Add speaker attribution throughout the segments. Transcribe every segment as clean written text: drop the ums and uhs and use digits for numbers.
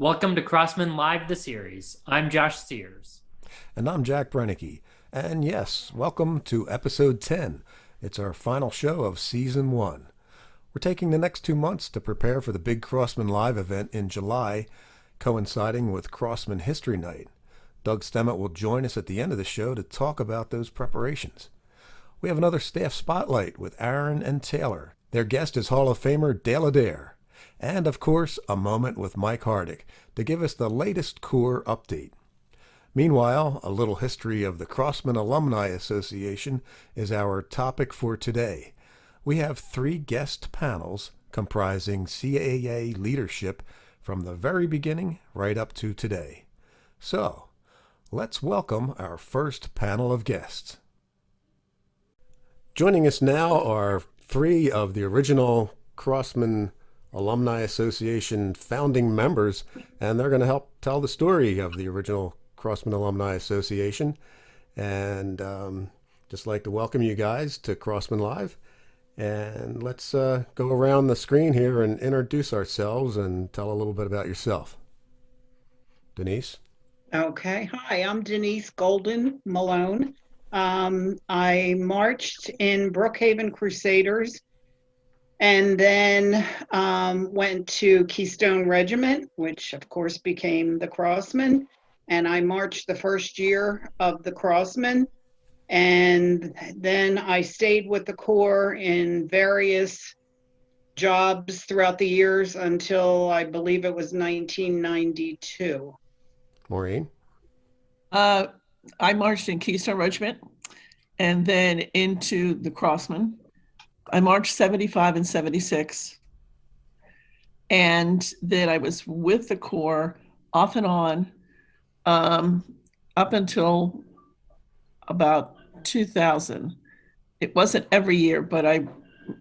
Speaker 1: Welcome to Crossmen Live the Series. I'm Josh Sears.
Speaker 2: And I'm Jack Brennicky. And yes, welcome to episode 10. It's our final show of season 1. We're taking the next 2 months to prepare for the big Crossmen Live event in July, coinciding with Crossman History Night. Doug Stemmett will join us at the end of the show to talk about those preparations. We have another staff spotlight with Aaron and Taylor. Their guest is Hall of Famer Dale Adair. And, of course, a moment with Mike Hardick to give us the latest Corps update. Meanwhile, a little history of the Crossmen Alumni Association is our topic for today. We have 3 guest panels comprising CAA leadership from the very beginning right up to today. So, let's welcome our first panel of guests. Joining us now are 3 of the original Crossmen Alumni Association founding members, and they're going to help tell the story of the original Crossmen Alumni Association. And just like to welcome you guys to Crossmen Live. And let's go around the screen here and introduce ourselves and tell a little bit about yourself. Denise?
Speaker 3: Okay. Hi, I'm Denise Golden Malone. I marched in Brookhaven Crusaders and then went to Keystone Regiment, which of course became the Crossmen. And I marched the first year of the Crossmen. And then I stayed with the Corps in various jobs throughout the years until I believe it was 1992.
Speaker 2: Maureen?
Speaker 4: I marched in Keystone Regiment and then into the Crossmen. I marched 75 and 76. And then I was with the Corps off and on up until about 2000. It wasn't every year, but I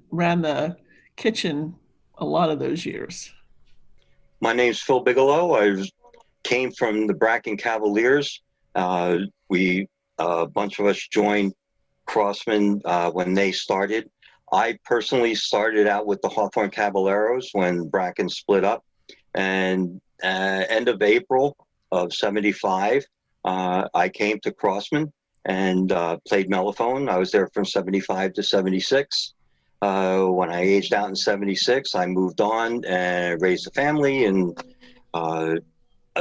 Speaker 4: ran the kitchen a lot of those years.
Speaker 5: My name's Phil Bigelow. I came from the Bracken Cavaliers. A bunch of us joined Crossmen when they started. I personally started out with the Hawthorne Caballeros when Bracken split up. And end of April of 75, I came to Crossmen and played mellophone. I was there from 75 to 76. When I aged out in 76, I moved on and raised a family, and I've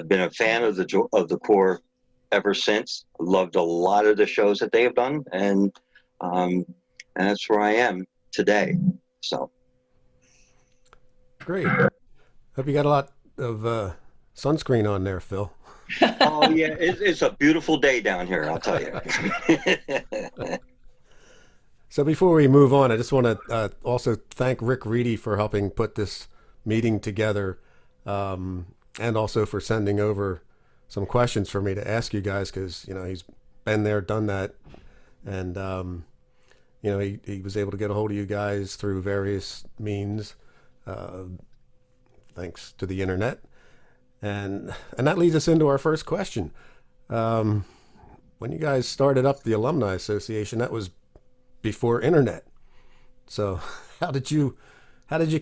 Speaker 5: been a fan of the Corps ever since. Loved a lot of the shows that they have done, and that's where I am today. So
Speaker 2: Great. Hope you got a lot of sunscreen on there, Phil.
Speaker 5: Oh yeah, it's a beautiful day down here, I'll tell you.
Speaker 2: So before we move on, I just want to also thank Rick Reedy for helping put this meeting together, and also for sending over some questions for me to ask you guys, because he's been there, done that, and he was able to get a hold of you guys through various means, thanks to the internet, and that leads us into our first question. When you guys started up the Alumni Association, that was before internet. So how did you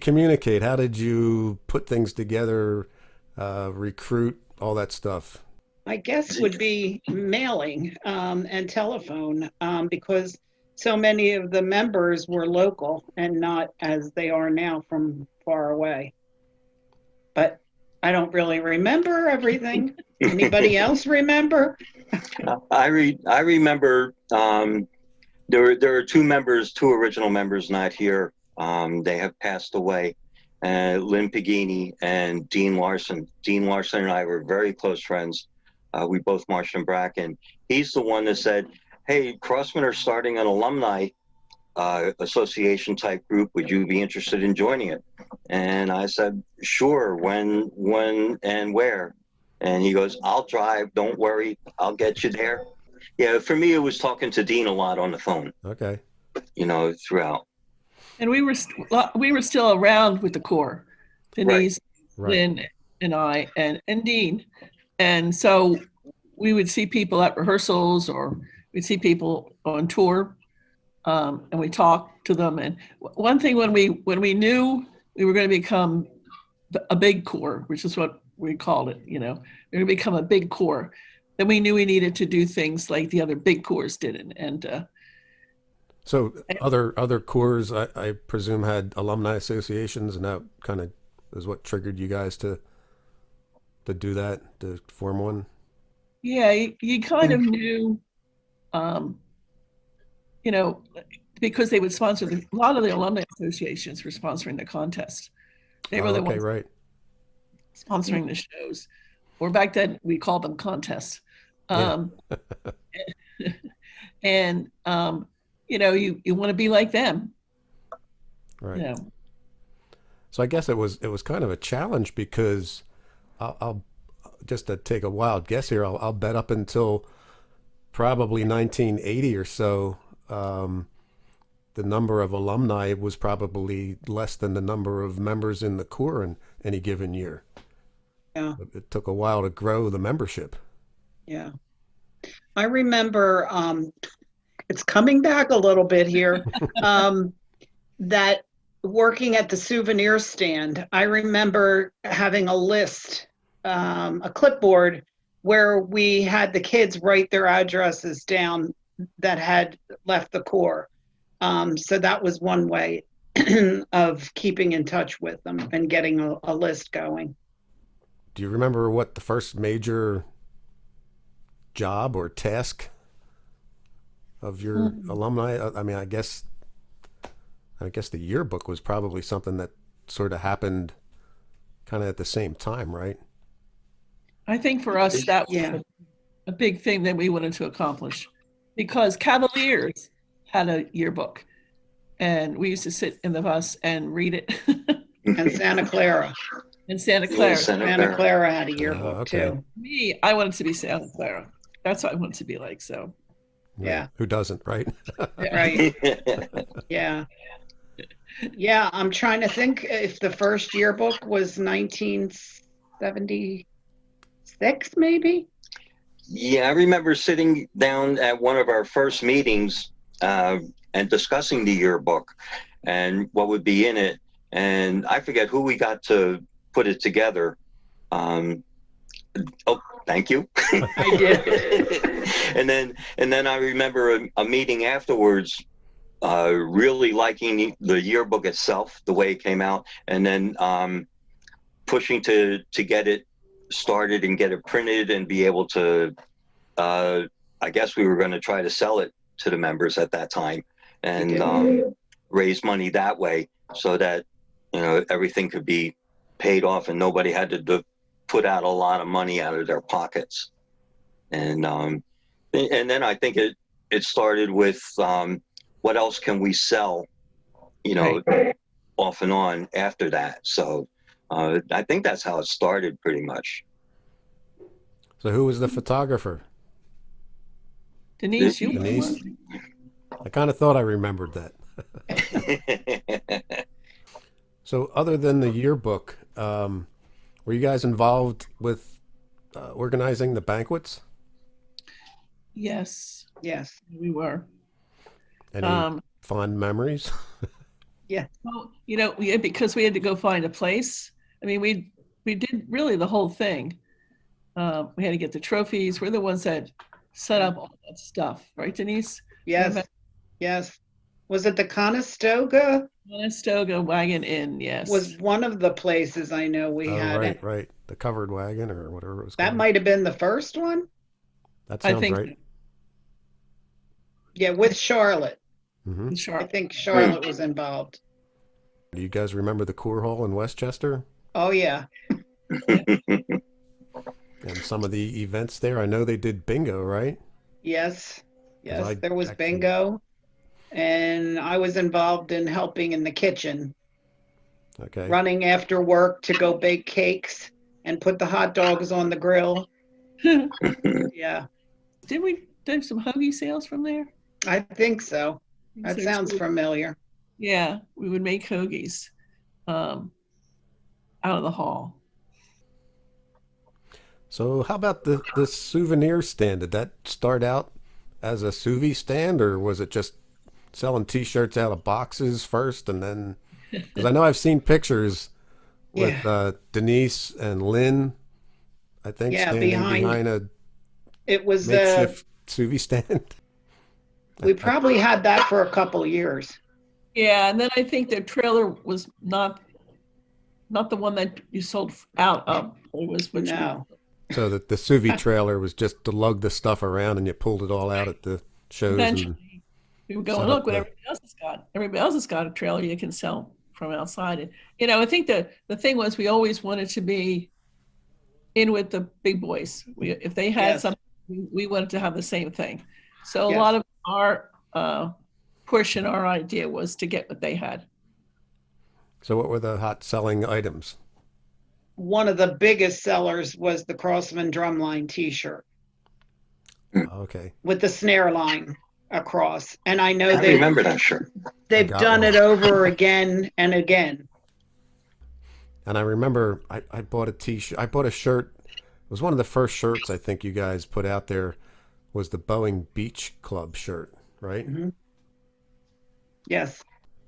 Speaker 2: communicate? How did you put things together, recruit, all that stuff?
Speaker 3: I guess would be mailing and telephone, because so many of the members were local and not as they are now from far away. But I don't really remember everything. Anybody else remember?
Speaker 5: I remember there are 2 original members not here. They have passed away. Lynn Pagini and Dean Larson. Dean Larson and I were very close friends. We both marched in Bracken. He's the one that said, "Hey, Crossmen are starting an alumni association type group. Would you be interested in joining it?" And I said, "Sure. When, and where?" And he goes, "I'll drive. Don't worry. I'll get you there." Yeah, for me, it was talking to Dean a lot on the phone.
Speaker 2: Okay.
Speaker 5: Throughout.
Speaker 4: And we were still around with the Corps, Denise,
Speaker 2: Right.
Speaker 4: Lynn, and I, and Dean. And so we would see people at rehearsals, or we'd see people on tour, and we talked to them. And one thing, when we knew we were going to become a big Corps, which is what we called it, you know, we're going to become a big corps. Then we knew we needed to do things like the other big corps did.
Speaker 2: So other corps, I presume, had alumni associations, and that kind of is what triggered you guys to do that, to form one.
Speaker 4: Yeah, you kind of knew, you know, because they would sponsor a lot of the alumni associations were sponsoring the contest. They were the ones
Speaker 2: right.
Speaker 4: sponsoring the shows, or back then we called them contests.
Speaker 2: Yeah.
Speaker 4: And you know, you want to be like them,
Speaker 2: Right.
Speaker 4: you know.
Speaker 2: So I guess it was kind of a challenge because I'll just to take a wild guess here. I'll bet up until probably 1980 or so, the number of alumni was probably less than the number of members in the Corps in any given year.
Speaker 3: Yeah.
Speaker 2: It took a while to grow the membership.
Speaker 3: Yeah. I remember, it's coming back a little bit here, that working at the souvenir stand, I remember having a list, a clipboard where we had the kids write their addresses down that had left the Corps. So that was one way of keeping in touch with them and getting a list going.
Speaker 2: Do you remember what the first major job or task of your alumni? I mean, I guess the yearbook was probably something that sort of happened kind of at the same time, right?
Speaker 4: I think for us that was a big thing that we wanted to accomplish, because Cavaliers had a yearbook and we used to sit in the bus and read it.
Speaker 3: And Santa Clara.
Speaker 4: And Santa Clara.
Speaker 3: Santa Clara had a yearbook too.
Speaker 4: Me, I wanted to be Santa Clara. That's what I wanted to be like. So
Speaker 3: yeah.
Speaker 2: Who doesn't, right?
Speaker 3: Right. Yeah. Yeah, I'm trying to think if the first yearbook was 1976, maybe.
Speaker 5: Yeah, I remember sitting down at one of our first meetings and discussing the yearbook and what would be in it. And I forget who we got to put it together. Oh, thank you.
Speaker 3: I did.
Speaker 5: and then I remember a meeting afterwards, really liking the yearbook itself, the way it came out, and then pushing to get it started and get it printed and be able to, I guess we were going to try to sell it to the members at that time and raise money that way so that, you know, everything could be paid off and nobody had to put out a lot of money out of their pockets. And then I think it started with what else can we sell, you know, off and on after that. So I think that's how it started pretty much.
Speaker 2: So who was the photographer?
Speaker 4: Denise, you
Speaker 2: Denise? I kind of thought I remembered that. So other than the yearbook, were you guys involved with organizing the banquets?
Speaker 4: Yes.
Speaker 3: Yes.
Speaker 4: We were.
Speaker 2: Any fond memories?
Speaker 3: Yeah.
Speaker 4: Well, you know, because we had to go find a place. I mean, we did really the whole thing. We had to get the trophies. We're the ones that set up all that stuff, right, Denise?
Speaker 3: Yes. Yes. Was it the Conestoga?
Speaker 4: Conestoga Wagon Inn, yes.
Speaker 3: Was one of the places I know we had it.
Speaker 2: Right. The covered wagon or whatever it was called.
Speaker 3: That might have been the first one.
Speaker 2: That sounds right.
Speaker 4: So.
Speaker 3: Yeah, with Charlotte.
Speaker 2: Mm-hmm.
Speaker 3: I think Charlotte was involved.
Speaker 2: Do you guys remember the Coeur Hall in Westchester?
Speaker 3: Oh, yeah.
Speaker 2: And some of the events there, I know they did bingo, right?
Speaker 3: Yes. Yes, there was bingo. And I was involved in helping in the kitchen.
Speaker 2: Okay.
Speaker 3: Running after work to go bake cakes and put the hot dogs on the grill. Yeah.
Speaker 4: Did we do some hoagie sales from there?
Speaker 3: I think so. That sounds familiar.
Speaker 4: Yeah, we would make hoagies out of the hall.
Speaker 2: So how about the souvenir stand? Did that start out as a sous stand, or was it just selling T-shirts out of boxes first, and then? Because I know I've seen pictures with Denise and Lynn I think,
Speaker 3: Yeah,
Speaker 2: standing
Speaker 3: behind-
Speaker 2: behind a
Speaker 3: It was
Speaker 2: makeshift sous vide stand.
Speaker 3: we probably had that for a couple of years.
Speaker 4: Yeah, and then I think the trailer was not the one that you sold out of. It was which
Speaker 3: No.
Speaker 2: So that the sous vide trailer was just to lug the stuff around, and you pulled it all out at the shows. And
Speaker 4: eventually we were going,
Speaker 2: set
Speaker 4: look
Speaker 2: up
Speaker 4: what
Speaker 2: the-
Speaker 4: everybody else has got a trailer you can sell from outside. And I think the thing was we always wanted to be in with the big boys. If they had
Speaker 3: Yes.
Speaker 4: something, we wanted to have the same thing. So a
Speaker 3: Yes.
Speaker 4: lot of our push and our idea was to get what they had.
Speaker 2: So what were the hot selling items?
Speaker 3: One of the biggest sellers was the Crossman drumline T-shirt
Speaker 2: Okay.
Speaker 3: with the snare line across. And I know
Speaker 5: I remember that shirt.
Speaker 3: they've
Speaker 2: got
Speaker 3: done
Speaker 2: one.
Speaker 3: it over again and again.
Speaker 2: And I remember I bought a t-shirt. I bought a shirt. It was one of the first shirts I think you guys put out there was the Boeing Beach Club shirt, right?
Speaker 3: Mhm. Yes.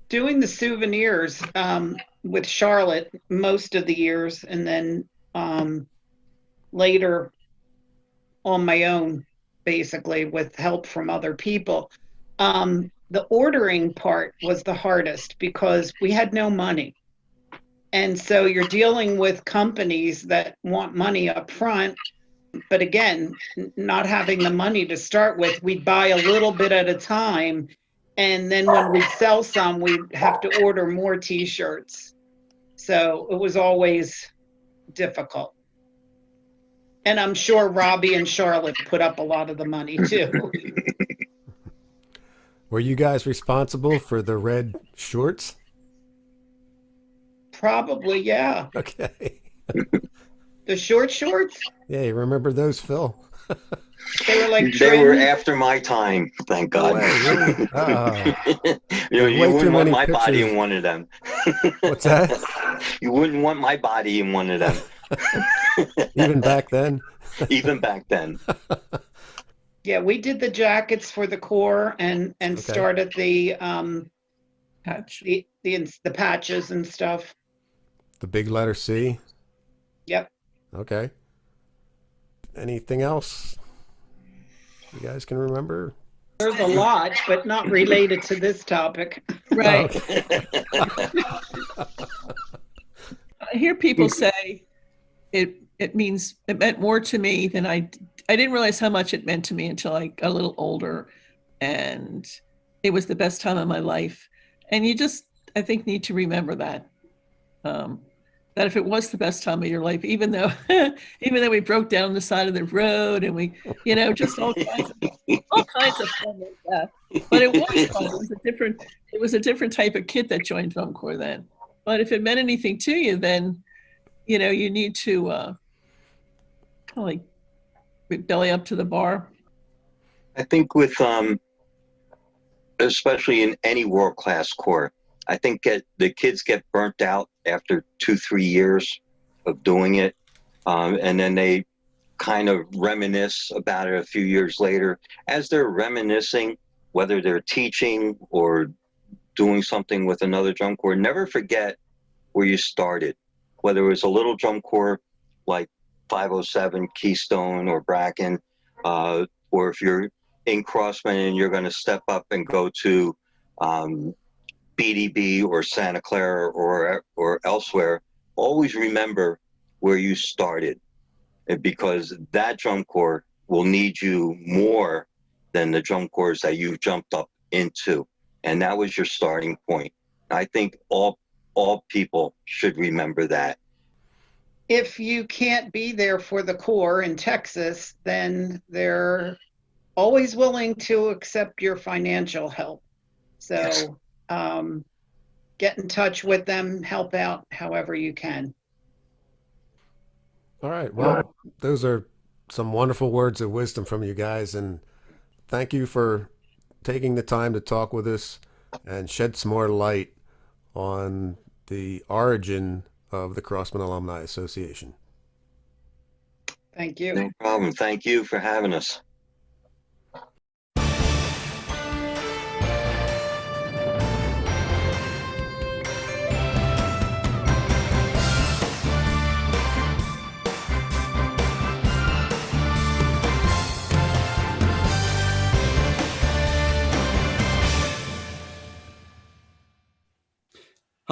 Speaker 3: Doing the souvenirs with Charlotte most of the years, and then later on my own, basically with help from other people. The ordering part was the hardest because we had no money. And so you're dealing with companies that want money up front. But again, not having the money to start with, we'd buy a little bit at a time. And then when we sell some, we'd have to order more T-shirts. So it was always difficult. And I'm sure Robbie and Charlotte put up a lot of the money too.
Speaker 2: Were you guys responsible for the red shorts?
Speaker 3: Probably, yeah.
Speaker 2: Okay.
Speaker 3: The shorts,
Speaker 2: Yeah, you remember those, Phil?
Speaker 3: they were like
Speaker 5: They were
Speaker 3: trim.
Speaker 5: after my time, thank
Speaker 2: No
Speaker 5: God.
Speaker 2: way, really? Oh.
Speaker 5: You
Speaker 2: Way too
Speaker 5: wouldn't want
Speaker 2: many
Speaker 5: my body
Speaker 2: pictures.
Speaker 5: in one of them.
Speaker 2: What's that?
Speaker 5: You wouldn't want my body in one of them,
Speaker 2: Even back then?
Speaker 5: even back then.
Speaker 3: Yeah, we did the jackets for the Corps and
Speaker 2: Okay.
Speaker 3: started the
Speaker 4: Patch.
Speaker 3: the patches and stuff.
Speaker 2: The big letter C?
Speaker 3: Yep.
Speaker 2: Okay. Anything else you guys can remember?
Speaker 3: There's a lot, but not related to this topic.
Speaker 4: Right.
Speaker 2: Oh,
Speaker 4: I hear people say it meant more to me than I didn't realize how much it meant to me until I got a little older, and it was the best time of my life. And you just, I think, need to remember that. That if it was the best time of your life, even though we broke down the side of the road and we, just all kinds of fun like that. But it was fun. It was a different type of kid that joined drum corps then. But if it meant anything to you, then, you need to kind of like belly up to the bar.
Speaker 5: I think with, especially in any world-class corps, I think the kids get burnt out after 2-3 years of doing it. And then they kind of reminisce about it a few years later. As they're reminiscing, whether they're teaching or doing something with another drum corps, never forget where you started, whether it was a little drum corps like 507, Keystone, or Bracken, or if you're in Crossmen and you're going to step up and go to BDB or Santa Clara or elsewhere, always remember where you started, because that drum corps will need you more than the drum corps that you've jumped up into, and that was your starting point. I think all people should remember that.
Speaker 3: If you can't be there for the Corps in Texas, then they're always willing to accept your financial help. So
Speaker 5: Yes.
Speaker 3: Get in touch with them, help out however you can.
Speaker 2: all right. Well, those are some wonderful words of wisdom from you guys. And thank you for taking the time to talk with us and shed some more light on the origin of the Crossmen Alumni Association.
Speaker 3: Thank you.
Speaker 5: No problem. Thank you for having us.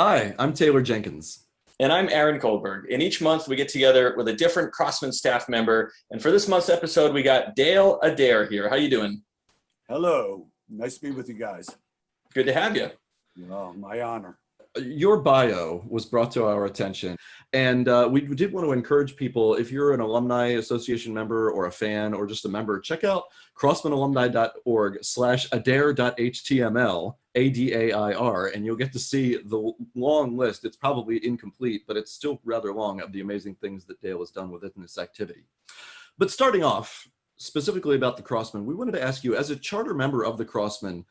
Speaker 6: Hi, I'm Taylor Jenkins.
Speaker 7: And I'm Aaron Goldberg. And each month we get together with a different Crossmen staff member. And for this month's episode, we got Dale Adair here. How you doing?
Speaker 8: Hello. Nice to be with you guys.
Speaker 7: Good to have you.
Speaker 8: Oh, my honor.
Speaker 6: Your bio was brought to our attention, and we did want to encourage people, if you're an alumni association member or a fan or just a member, check out crossmenalumni.org/adair.html, ADAIR, and you'll get to see the long list. It's probably incomplete, but it's still rather long, of the amazing things that Dale has done within this activity. But starting off, specifically about the Crossmen, we wanted to ask you, as a charter member of the Crossmen,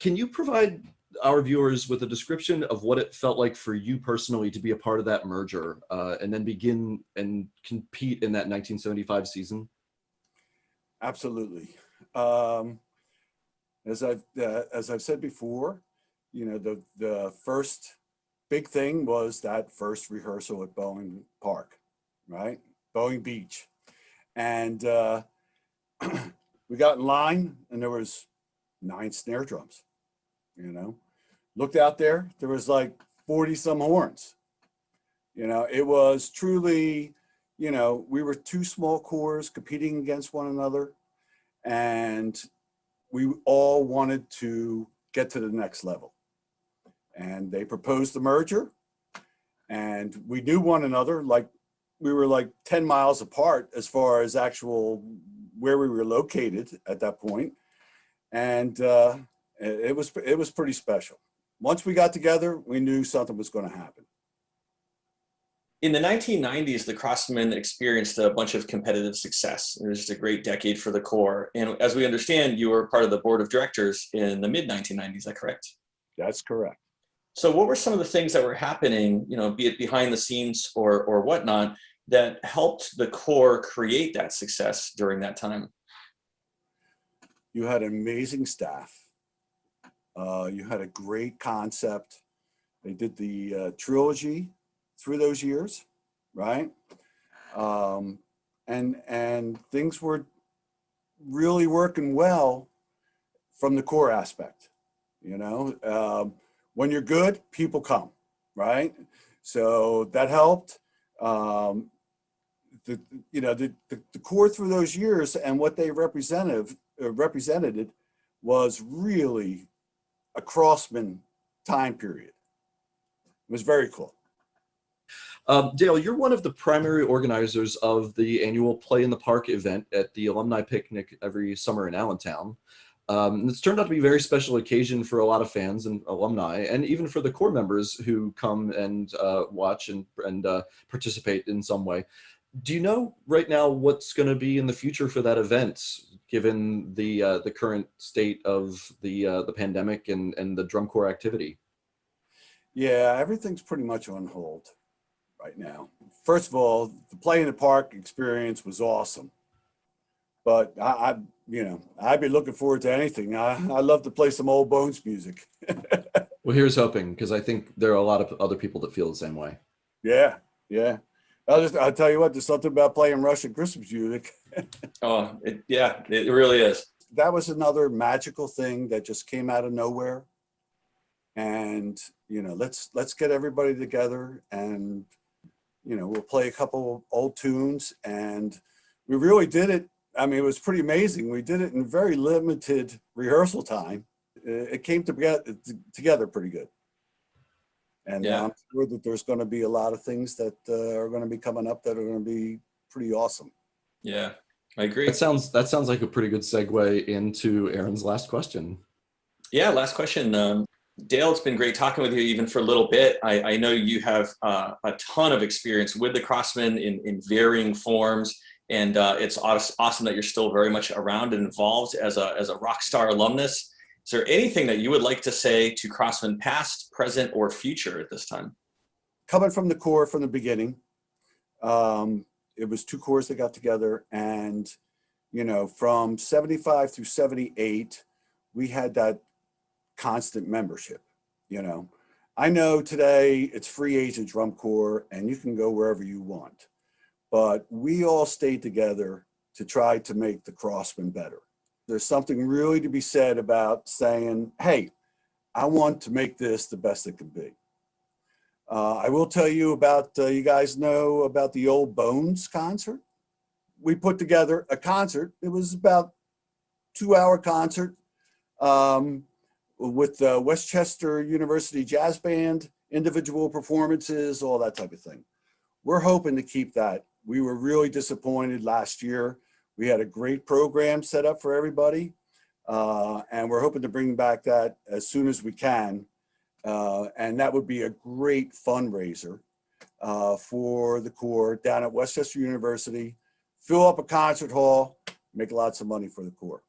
Speaker 6: can you provide our viewers with a description of what it felt like for you personally to be a part of that merger and then begin and compete in that 1975 season?
Speaker 8: Absolutely. As I've said before, you know, the first big thing was that first rehearsal at Boeing Park, right? Boeing Beach. And we got in line and there was 9 snare drums, you know. Looked out there, there was like 40 some horns. You know, it was truly, you know, we were 2 small corps competing against one another, and we all wanted to get to the next level. And they proposed the merger, and we knew one another, like we were like 10 miles apart as far as actual where we were located at that point. And it was pretty special. Once we got together, we knew something was going to happen.
Speaker 7: In the 1990s, the Crossmen experienced a bunch of competitive success. It was just a great decade for the Corps. And as we understand, you were part of the board of directors in the mid-1990s, is that correct?
Speaker 8: That's correct.
Speaker 7: So what were some of the things that were happening, you know, be it behind the scenes or whatnot, that helped the Corps create that success during that time?
Speaker 8: You had an amazing staff. You had a great concept. They did the trilogy through those years, right? And things were really working well from the core aspect. You know, when you're good, people come, right? So that helped. The core through those years and what they represented was really a Crossman time period. It was very cool.
Speaker 6: Dale, you're one of the primary organizers of the annual Play in the Park event at the alumni picnic every summer in Allentown. It's turned out to be a very special occasion for a lot of fans and alumni, and even for the Corps members who come and watch and participate in some way. Do you know right now what's going to be in the future for that event, given the current state of the pandemic and the drum corps activity?
Speaker 8: Yeah, everything's pretty much on hold right now. First of all, the Play in the Park experience was awesome, but I'd be looking forward to anything. I love to play some old Bones music.
Speaker 6: Well, here's hoping, because I think there are a lot of other people that feel the same way.
Speaker 8: Yeah. I'll tell you what, there's something about playing Russian Christmas music.
Speaker 7: Oh, it really is.
Speaker 8: That was another magical thing that just came out of nowhere. And, you know, let's get everybody together and, you know, we'll play a couple old tunes. And we really did it. I mean, it was pretty amazing. We did it in very limited rehearsal time. It came together pretty good. And
Speaker 7: yeah.
Speaker 8: I'm sure that there's going to be a lot of things that are going to be coming up that are going to be pretty awesome.
Speaker 7: Yeah, I agree.
Speaker 6: That sounds like a pretty good segue into Aaron's last question.
Speaker 7: Yeah, last question. Dale, it's been great talking with you even for a little bit. I know you have a ton of experience with the Crossmen in varying forms, and it's awesome that you're still very much around and involved as a rock star alumnus. Is there anything that you would like to say to Crossmen past, present, or future at this time?
Speaker 8: Coming from the Corps from the beginning, it was 2 corps that got together, and, you know, from 75 through 78, we had that constant membership. You know, I know today it's free agent drum corps and you can go wherever you want, but we all stayed together to try to make the Crossmen better. There's something really to be said about saying, hey, I want to make this the best it can be. I will tell you about, you guys know about the old Bones concert? We put together a concert. It was about 2-hour concert with Westchester University Jazz Band, individual performances, all that type of thing. We're hoping to keep that. We were really disappointed last year. We had a great program set up for everybody, and we're hoping to bring back that as soon as we can. And that would be a great fundraiser for the Corps down at Westchester University. Fill up a concert hall, make lots of money for the Corps.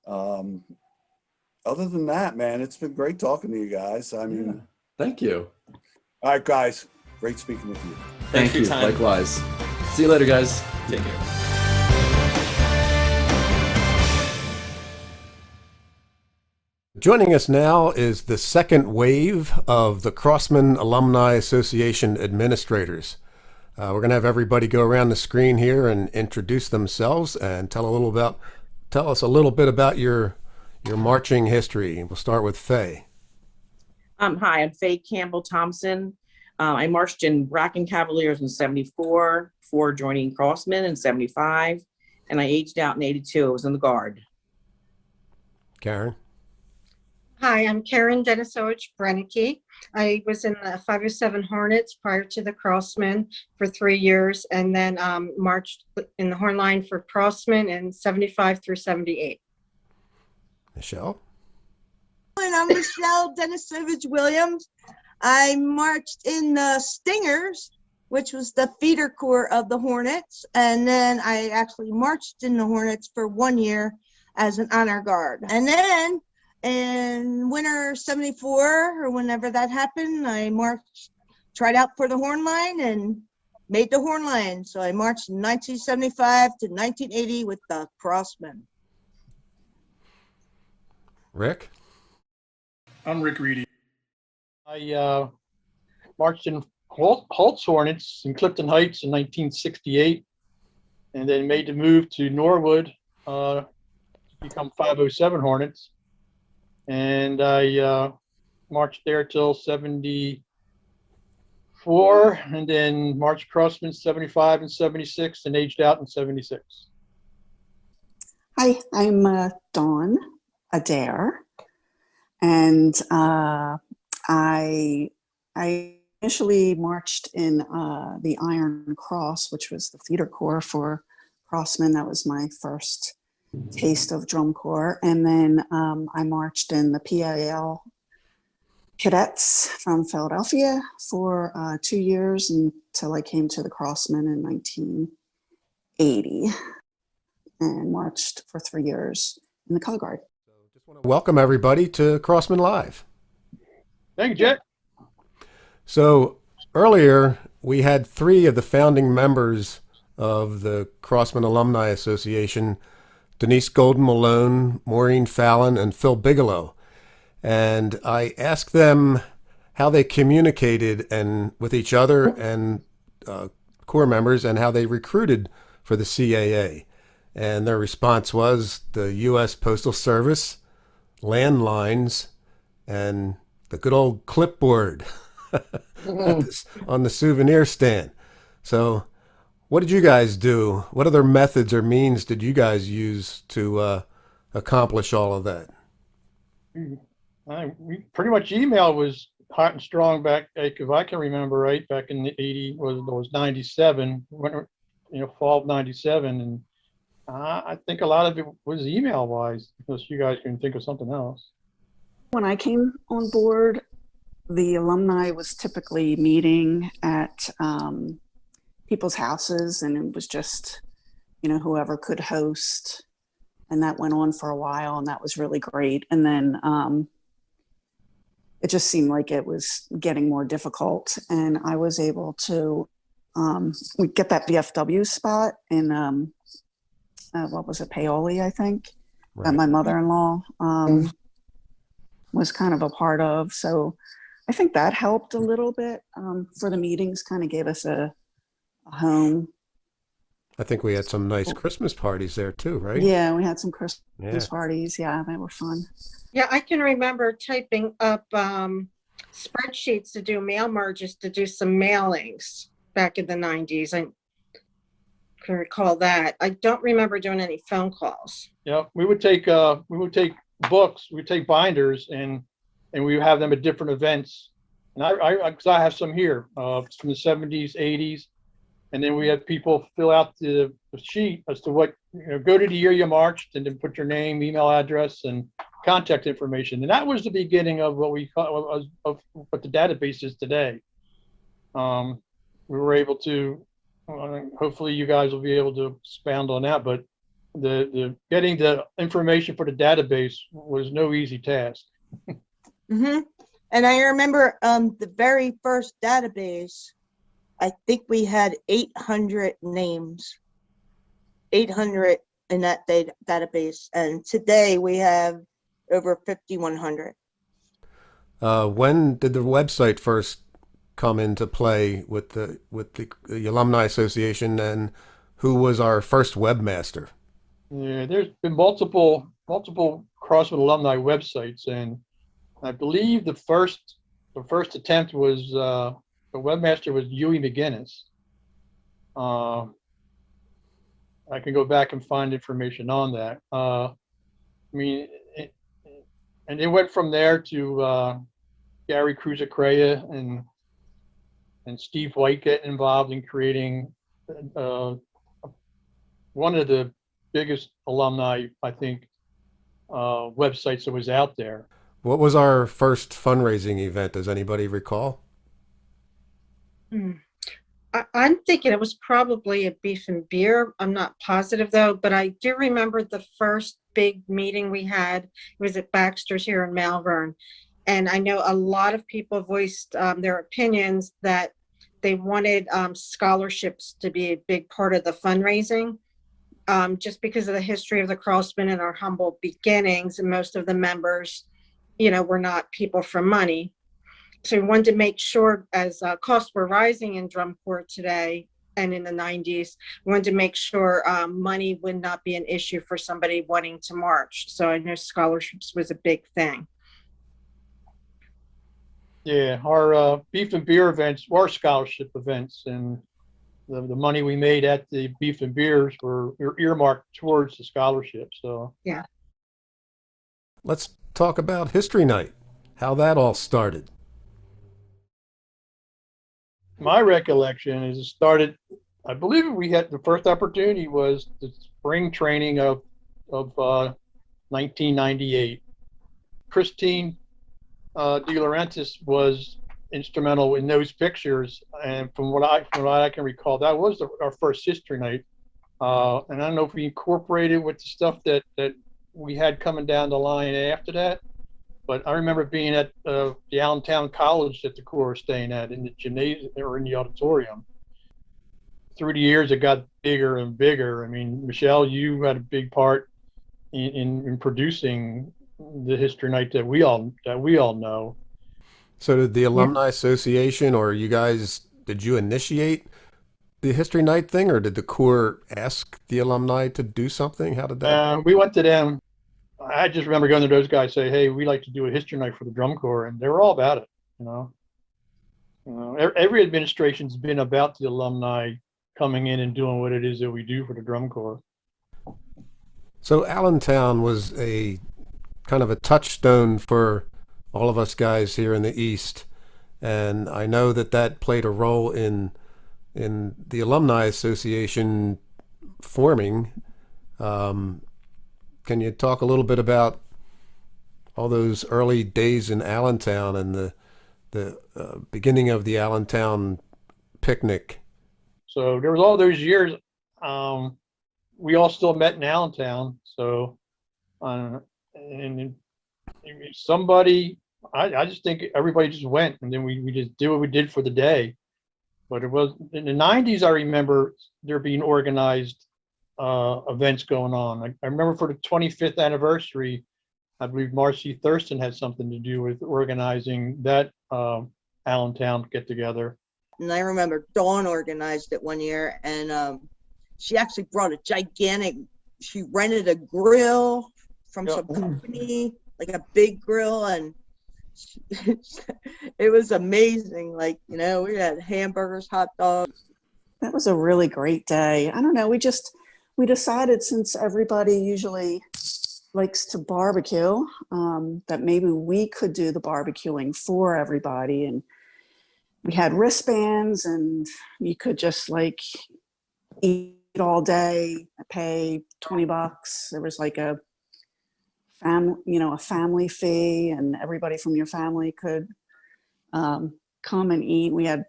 Speaker 8: Other than that, man, it's been great talking to you guys. I mean,
Speaker 6: Yeah. Thank you.
Speaker 8: all right, guys, great speaking with you.
Speaker 7: Thanks for your
Speaker 6: you.
Speaker 7: time.
Speaker 6: Likewise. See you later, guys.
Speaker 7: Take care.
Speaker 2: Joining us now is the second wave of the Crossmen Alumni Association administrators. We're going to have everybody go around the screen here and introduce themselves and tell us a little bit about your marching history. We'll start with Faye.
Speaker 9: Hi, I'm Faye Campbell Thompson. I marched in Bracken Cavaliers in 74, before joining Crossmen in 75, and I aged out in 82. I was in the Guard.
Speaker 2: Karen.
Speaker 10: Hi, I'm Karen Denisovich Brennicky. I was in the 507 Hornets prior to the Crossmen for 3 years, and then marched in the Horn Line for Crossmen in 75 through 78.
Speaker 2: Michelle.
Speaker 11: And I'm Michelle Denisovich Williams. I marched in the Stingers, which was the feeder corps of the Hornets, and then I actually marched in the Hornets for 1 year as an honor guard. And then in winter 74, or whenever that happened, I tried out for the Horn Line and made the Horn Line. So I marched in 1975 to 1980 with the Crossmen.
Speaker 2: Rick.
Speaker 12: I'm Rick Reedy. I marched in Holt's Hornets in Clifton Heights in 1968, and then made the move to Norwood to become 507 Hornets. And I marched there till 74, and then marched Crossmen 75 and 76, and aged out in 76.
Speaker 13: Hi, I'm Dawn Adair, and I initially marched in the Iron Cross, which was the feeder corps for Crossmen. That was my first taste of drum corps. And then I marched in the PAL cadets from Philadelphia for 2 years until I came to the Crossmen in 1980 and marched for 3 years in the color guard.
Speaker 2: Just want to welcome everybody to Crossmen Live.
Speaker 12: Thank you, Jack.
Speaker 2: So earlier we had 3 of the founding members of the Crossmen Alumni Association, Denise Golden Malone, Maureen Fallon, and Phil Bigelow. And I asked them how they communicated with each other and Corps members, and how they recruited for the CAA. And their response was the U.S. Postal Service, landlines, and the good old clipboard on the souvenir stand. So what did you guys do? What other methods or means did you guys use to accomplish all of that?
Speaker 12: We pretty much email was hot and strong back, if I can remember right, back in the 80 was 97, when, fall of 97. And I think a lot of it was email wise, unless you guys can think of something else.
Speaker 13: When I came on board, the alumni was typically meeting at people's houses, and it was just, whoever could host. And that went on for a while, and that was really great. And then it just seemed like it was getting more difficult. And I was able to get that VFW spot in, what was it, Paoli, I think,
Speaker 2: Right.
Speaker 13: that my mother-in-law was kind of a part of. So I think that helped a little bit for the meetings, kind of gave us a home.
Speaker 2: I think we had some nice Christmas parties there too, right?
Speaker 13: Yeah, we had some Christmas parties. Yeah, they were fun.
Speaker 10: Yeah, I can remember typing up spreadsheets to do mail merges, to do some mailings back in the 90s. I can recall that. I don't remember doing any phone calls.
Speaker 12: Yeah, we would take books, we'd take binders, and we would have them at different events. And because I have some here from the 70s, 80s, and then we had people fill out the sheet as to what, go to the year you marched, and then put your name, email address, and contact information. And that was the beginning of what we call of what the database is today. We were able to, hopefully you guys will be able to expound on that, but the getting the information for the database was no easy task.
Speaker 11: Mm-hmm. And I remember the very first database, I think we had 800 names, 800 in that database. And today we have over 5,100.
Speaker 2: When did the website first come into play with the Alumni Association, and who was our first webmaster?
Speaker 12: Yeah, there's been multiple Crossmen alumni websites, and I believe the first attempt was the webmaster was Huey McGinnis. I can go back and find information on that. And it went from there to Gary Cruz-Acrea and Steve White getting involved in creating one of the biggest alumni, I think, websites that was out there.
Speaker 2: What was our first fundraising event? Does anybody recall?
Speaker 10: I'm thinking it was probably a beef and beer. I'm not positive though, but I do remember the first big meeting we had. It was at Baxter's here in Malvern. And I know a lot of people voiced their opinions that they wanted scholarships to be a big part of the fundraising. Just because of the history of the Crossmen and our humble beginnings, and most of the members, were not people from money. So we wanted to make sure, as costs were rising in drum corps today and in the 90s, we wanted to make sure money would not be an issue for somebody wanting to march. So I know scholarships was a big thing.
Speaker 12: Yeah, our beef and beer events were scholarship events, and the money we made at the beef and beers were earmarked towards the scholarship. So
Speaker 10: yeah.
Speaker 2: Let's talk about History Night, how that all started.
Speaker 12: My recollection is it started, I believe we had the first opportunity was the spring training of 1998. Christine De Laurentiis was instrumental in those pictures, and from what I can recall, that was our first History Night. And I don't know if we incorporated with the stuff that we had coming down the line after that, but I remember being at the Allentown College that the Corps was staying at, in the gymnasium or in the auditorium. Through the years, it got bigger and bigger. I mean, Michelle, you had a big part in producing the History Night that we all know.
Speaker 2: So did the Alumni Association, or you guys, did you initiate the History Night thing, or did the Corps ask the alumni to do something? How did that?
Speaker 12: We went to them. I just remember going to those guys, say, "Hey, we'd like to do a History Night for the Drum Corps," and they were all about it. Every administration's been about the alumni coming in and doing what it is that we do for the Drum Corps.
Speaker 2: So Allentown was a kind of a touchstone for all of us guys here in the East, and I know that played a role in the Alumni Association forming. Can you talk a little bit about all those early days in Allentown and the beginning of the Allentown picnic? So
Speaker 12: there was all those years. We all still met in Allentown. So, and somebody, I just think everybody just went, and then we just did what we did for the day. But it was in the 90s. I remember there being organized events going on. I remember for the 25th anniversary, I believe Marcy Thurston had something to do with organizing that Allentown get together.
Speaker 11: And I remember Dawn organized it one year, and she actually brought she rented a grill from some company, like a big grill, and It was amazing. Like, you know, we had hamburgers, hot dogs.
Speaker 13: That was a really great day. I don't know. We decided, since everybody usually likes to barbecue, that maybe we could do the barbecuing for everybody. And we had wristbands, and you could just like eat all day, pay $20. There was like a family fee, and everybody from your family could come and eat. We had,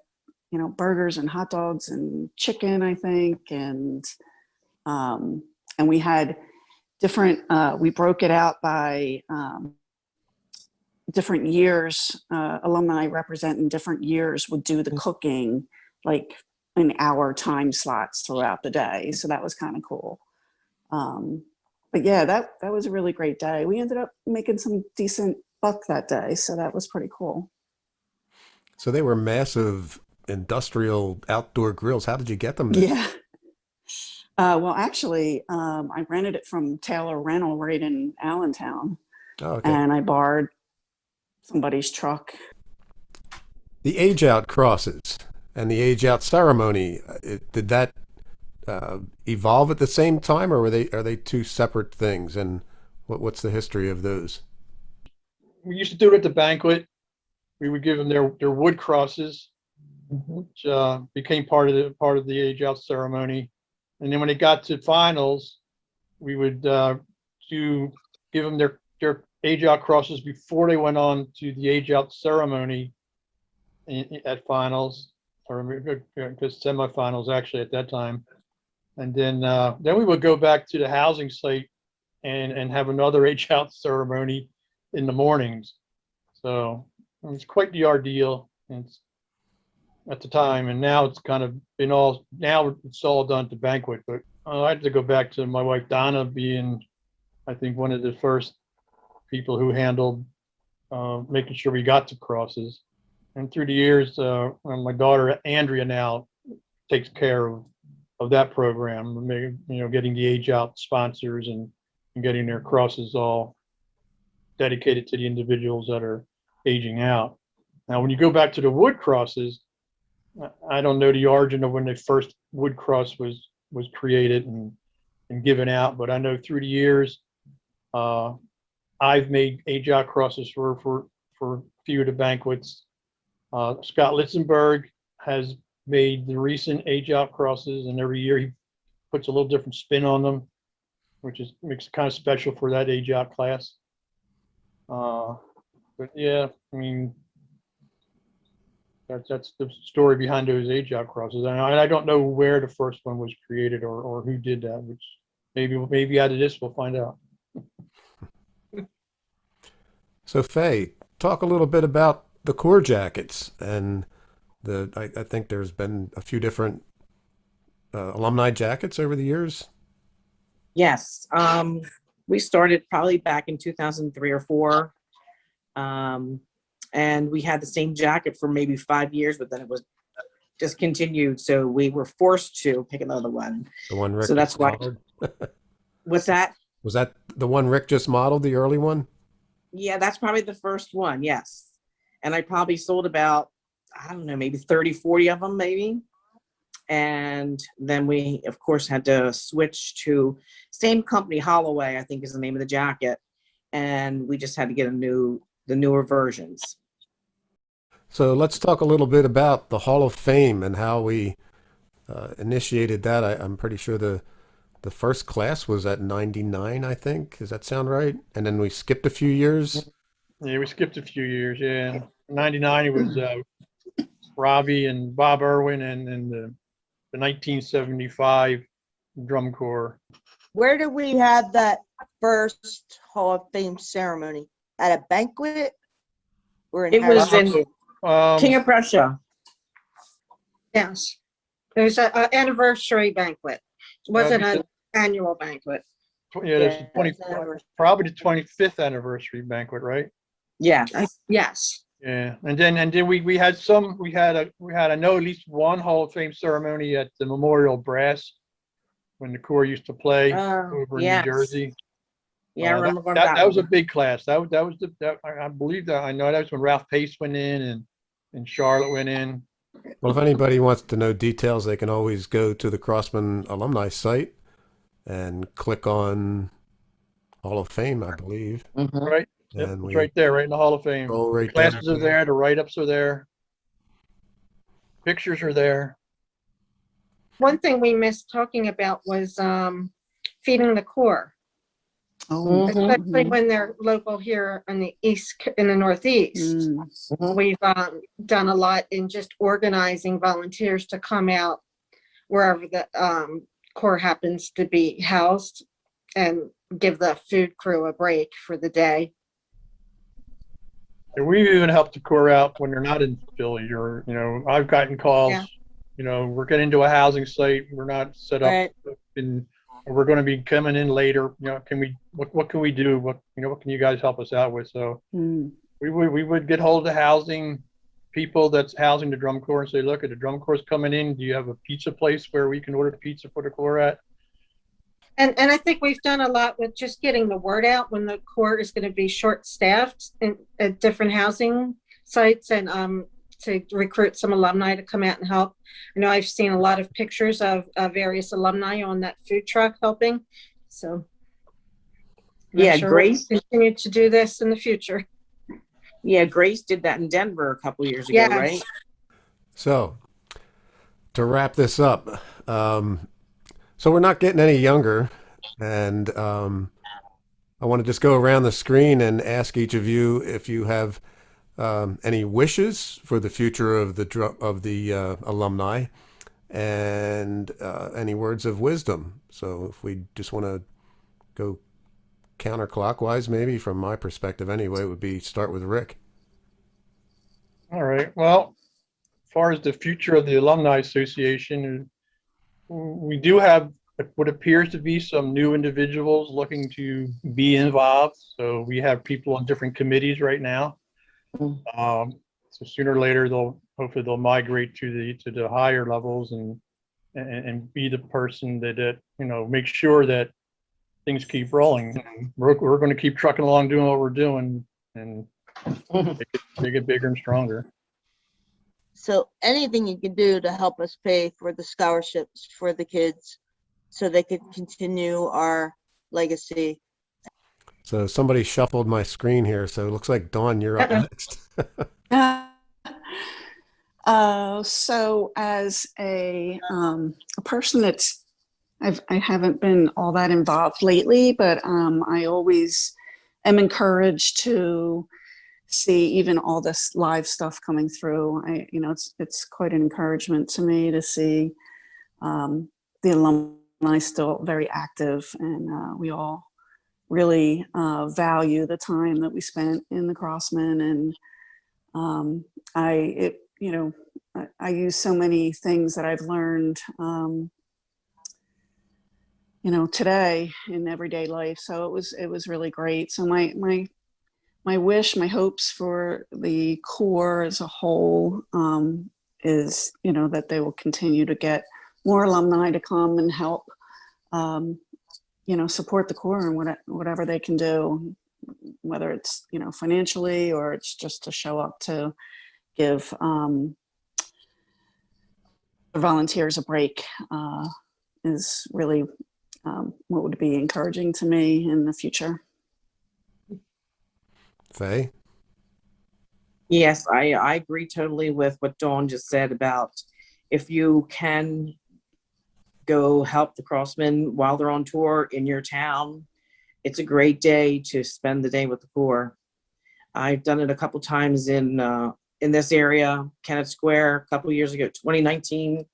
Speaker 13: burgers and hot dogs and chicken, I think. And we had different, we broke it out by different years. Alumni representing different years would do the cooking, like in hour time slots throughout the day. So that was kind of cool. But yeah, that was a really great day. We ended up making some decent buck that day. So that was pretty cool.
Speaker 2: So they were massive industrial outdoor grills. How did you get them there?
Speaker 13: Yeah. Well, actually, I rented it from Taylor Rental right in Allentown.
Speaker 2: Oh, okay.
Speaker 13: And I borrowed somebody's truck.
Speaker 2: The age out crosses and the age out ceremony, did that evolve at the same time, or are they two separate things? And what's the history of those?
Speaker 12: We used to do it at the banquet. We would give them their wood crosses, which became part of the age out ceremony. And then when it got to finals, we would give them their age out crosses before they went on to the age out ceremony at finals, or semifinals actually at that time. And then we would go back to the housing site and have another age out ceremony in the mornings. So it was quite the ordeal at the time. And now it's kind of been now it's all done at the banquet. But I had to go back to my wife Donna being, I think, one of the first people who handled making sure we got to crosses. And through the years, my daughter Andrea now takes care of that program, getting the age out sponsors and getting their crosses all dedicated to the individuals that are aging out. Now, when you go back to the wood crosses, I don't know the origin of when the first wood cross was created and given out, but I know through the years, I've made age out crosses for a few of the banquets. Scott Litzenberg has made the recent age out crosses, and every year he puts a little different spin on them, which makes it kind of special for that age out class. But yeah, I mean, that's the story behind those age out crosses. And I don't know where the first one was created or who did that, which maybe out of this we'll find out.
Speaker 2: So Faye, talk a little bit about the core jackets, and I think there's been a few different alumni jackets over the years.
Speaker 9: Yes. We started probably back in 2003 or 4. And we had the same jacket for maybe 5 years, but then it was discontinued. So we were forced to pick another one.
Speaker 2: The one Rick.
Speaker 9: So that's why. What's that?
Speaker 2: Was that the one Rick just modeled, the early one?
Speaker 9: Yeah, that's probably the first one. Yes. And I probably sold about, I don't know, maybe 30, 40 of them, maybe. And then we, of course, had to switch to same company, Holloway, I think is the name of the jacket. And we just had to get the newer versions.
Speaker 2: So let's talk a little bit about the Hall of Fame and how we initiated that. I'm pretty sure the first class was at 99, I think. Does that sound right? And then we skipped a few years.
Speaker 12: Yeah, we skipped a few years. Yeah, 99 it was Robbie and Bob Irwin and the 1975 drum corps.
Speaker 11: Where did we have that first Hall of Fame ceremony? At a banquet?
Speaker 9: It was in King of Prussia.
Speaker 10: Yes. It was an anniversary banquet. It wasn't an annual banquet.
Speaker 12: Yeah, there's probably the 25th anniversary banquet, right?
Speaker 9: Yeah.
Speaker 10: Yes.
Speaker 12: Yeah, and then we had I know at least one Hall of Fame ceremony at the Memorial Brass when the Corps used to play over in New Jersey.
Speaker 9: Yeah, I remember going to
Speaker 12: that
Speaker 9: that
Speaker 12: was a
Speaker 9: one.
Speaker 12: big class. That was I believe that I know that was when Ralph Pace went in and Charlotte went in.
Speaker 2: Well, if anybody wants to know details, they can always go to the Crossmen alumni site and click on Hall of Fame, I believe.
Speaker 9: Mhm.
Speaker 12: Right. Yep,
Speaker 2: And
Speaker 12: it's
Speaker 2: we
Speaker 12: right there, right in the Hall of Fame.
Speaker 2: go
Speaker 12: The
Speaker 2: right down.
Speaker 12: classes are there, the write-ups are there, pictures are there.
Speaker 10: One thing we missed talking about was feeding the Corps,
Speaker 13: Oh,
Speaker 10: especially
Speaker 13: mhm.
Speaker 10: when they're local here in the in the Northeast.
Speaker 13: Mm.
Speaker 10: We've done a lot in just organizing volunteers to come out wherever the Corps happens to be housed and give the food crew a break for the day.
Speaker 12: And we even help the Corps out when they're not in Philly, or, I've gotten calls,
Speaker 10: Yeah.
Speaker 12: we're getting to a housing site, we're not set up,
Speaker 9: Right.
Speaker 12: and we're going to be coming in later, what can we do? What can you guys help us out with? So
Speaker 13: Mm.
Speaker 12: we would get hold of the housing people that's housing the drum corps and say, look, the drum corps coming in, do you have a pizza place where we can order the pizza for the Corps at?
Speaker 10: And I think we've done a lot with just getting the word out when the Corps is going to be short-staffed at different housing sites, and to recruit some alumni to come out and help. I know I've seen a lot of pictures of various alumni on that food truck helping. So
Speaker 9: Yeah,
Speaker 10: I'm sure
Speaker 9: Grace.
Speaker 10: we'll continue to do this in the future.
Speaker 9: Yeah, Grace did that in Denver a couple years ago,
Speaker 10: Yes.
Speaker 9: right?
Speaker 2: So, to wrap this up, so we're not getting any younger, and I want to just go around the screen and ask each of you if you have any wishes for the future of the alumni, and any words of wisdom. So, if we just want to go counterclockwise, maybe from my perspective anyway, would be start with Rick.
Speaker 12: All right. Well, as far as the future of the Alumni Association, we do have what appears to be some new individuals looking to be involved. So we have people on different committees right now. So sooner or later, hopefully they'll migrate to the higher levels and be the person that make sure that things keep rolling. We're going to keep trucking along doing what we're doing, and make it bigger and stronger.
Speaker 11: So anything you can do to help us pay for the scholarships for the kids so they could continue our legacy.
Speaker 2: So somebody shuffled my screen here, so it looks like Dawn, you're up next.
Speaker 13: So as a person that's I haven't been all that involved lately, but I always am encouraged to see even all this live stuff coming through. It's quite an encouragement to me to see the alumni still very active, and we all really value the time that we spent in the Crossmen. And I use so many things that I've learned today in everyday life. So it was really great. So my wish, my hopes for the Corps as a whole is, that they will continue to get more alumni to come and help, support the Corps and whatever they can do, whether it's, financially, or it's just to show up to give volunteers a break, is really what would be encouraging to me in the future.
Speaker 2: Faye?
Speaker 9: Yes, I agree totally with what Dawn just said about if you can go help the Crossmen while they're on tour in your town, it's a great day to spend the day with the Corps. I've done it a couple times in this area, Kennett Square, a couple years ago, 2019.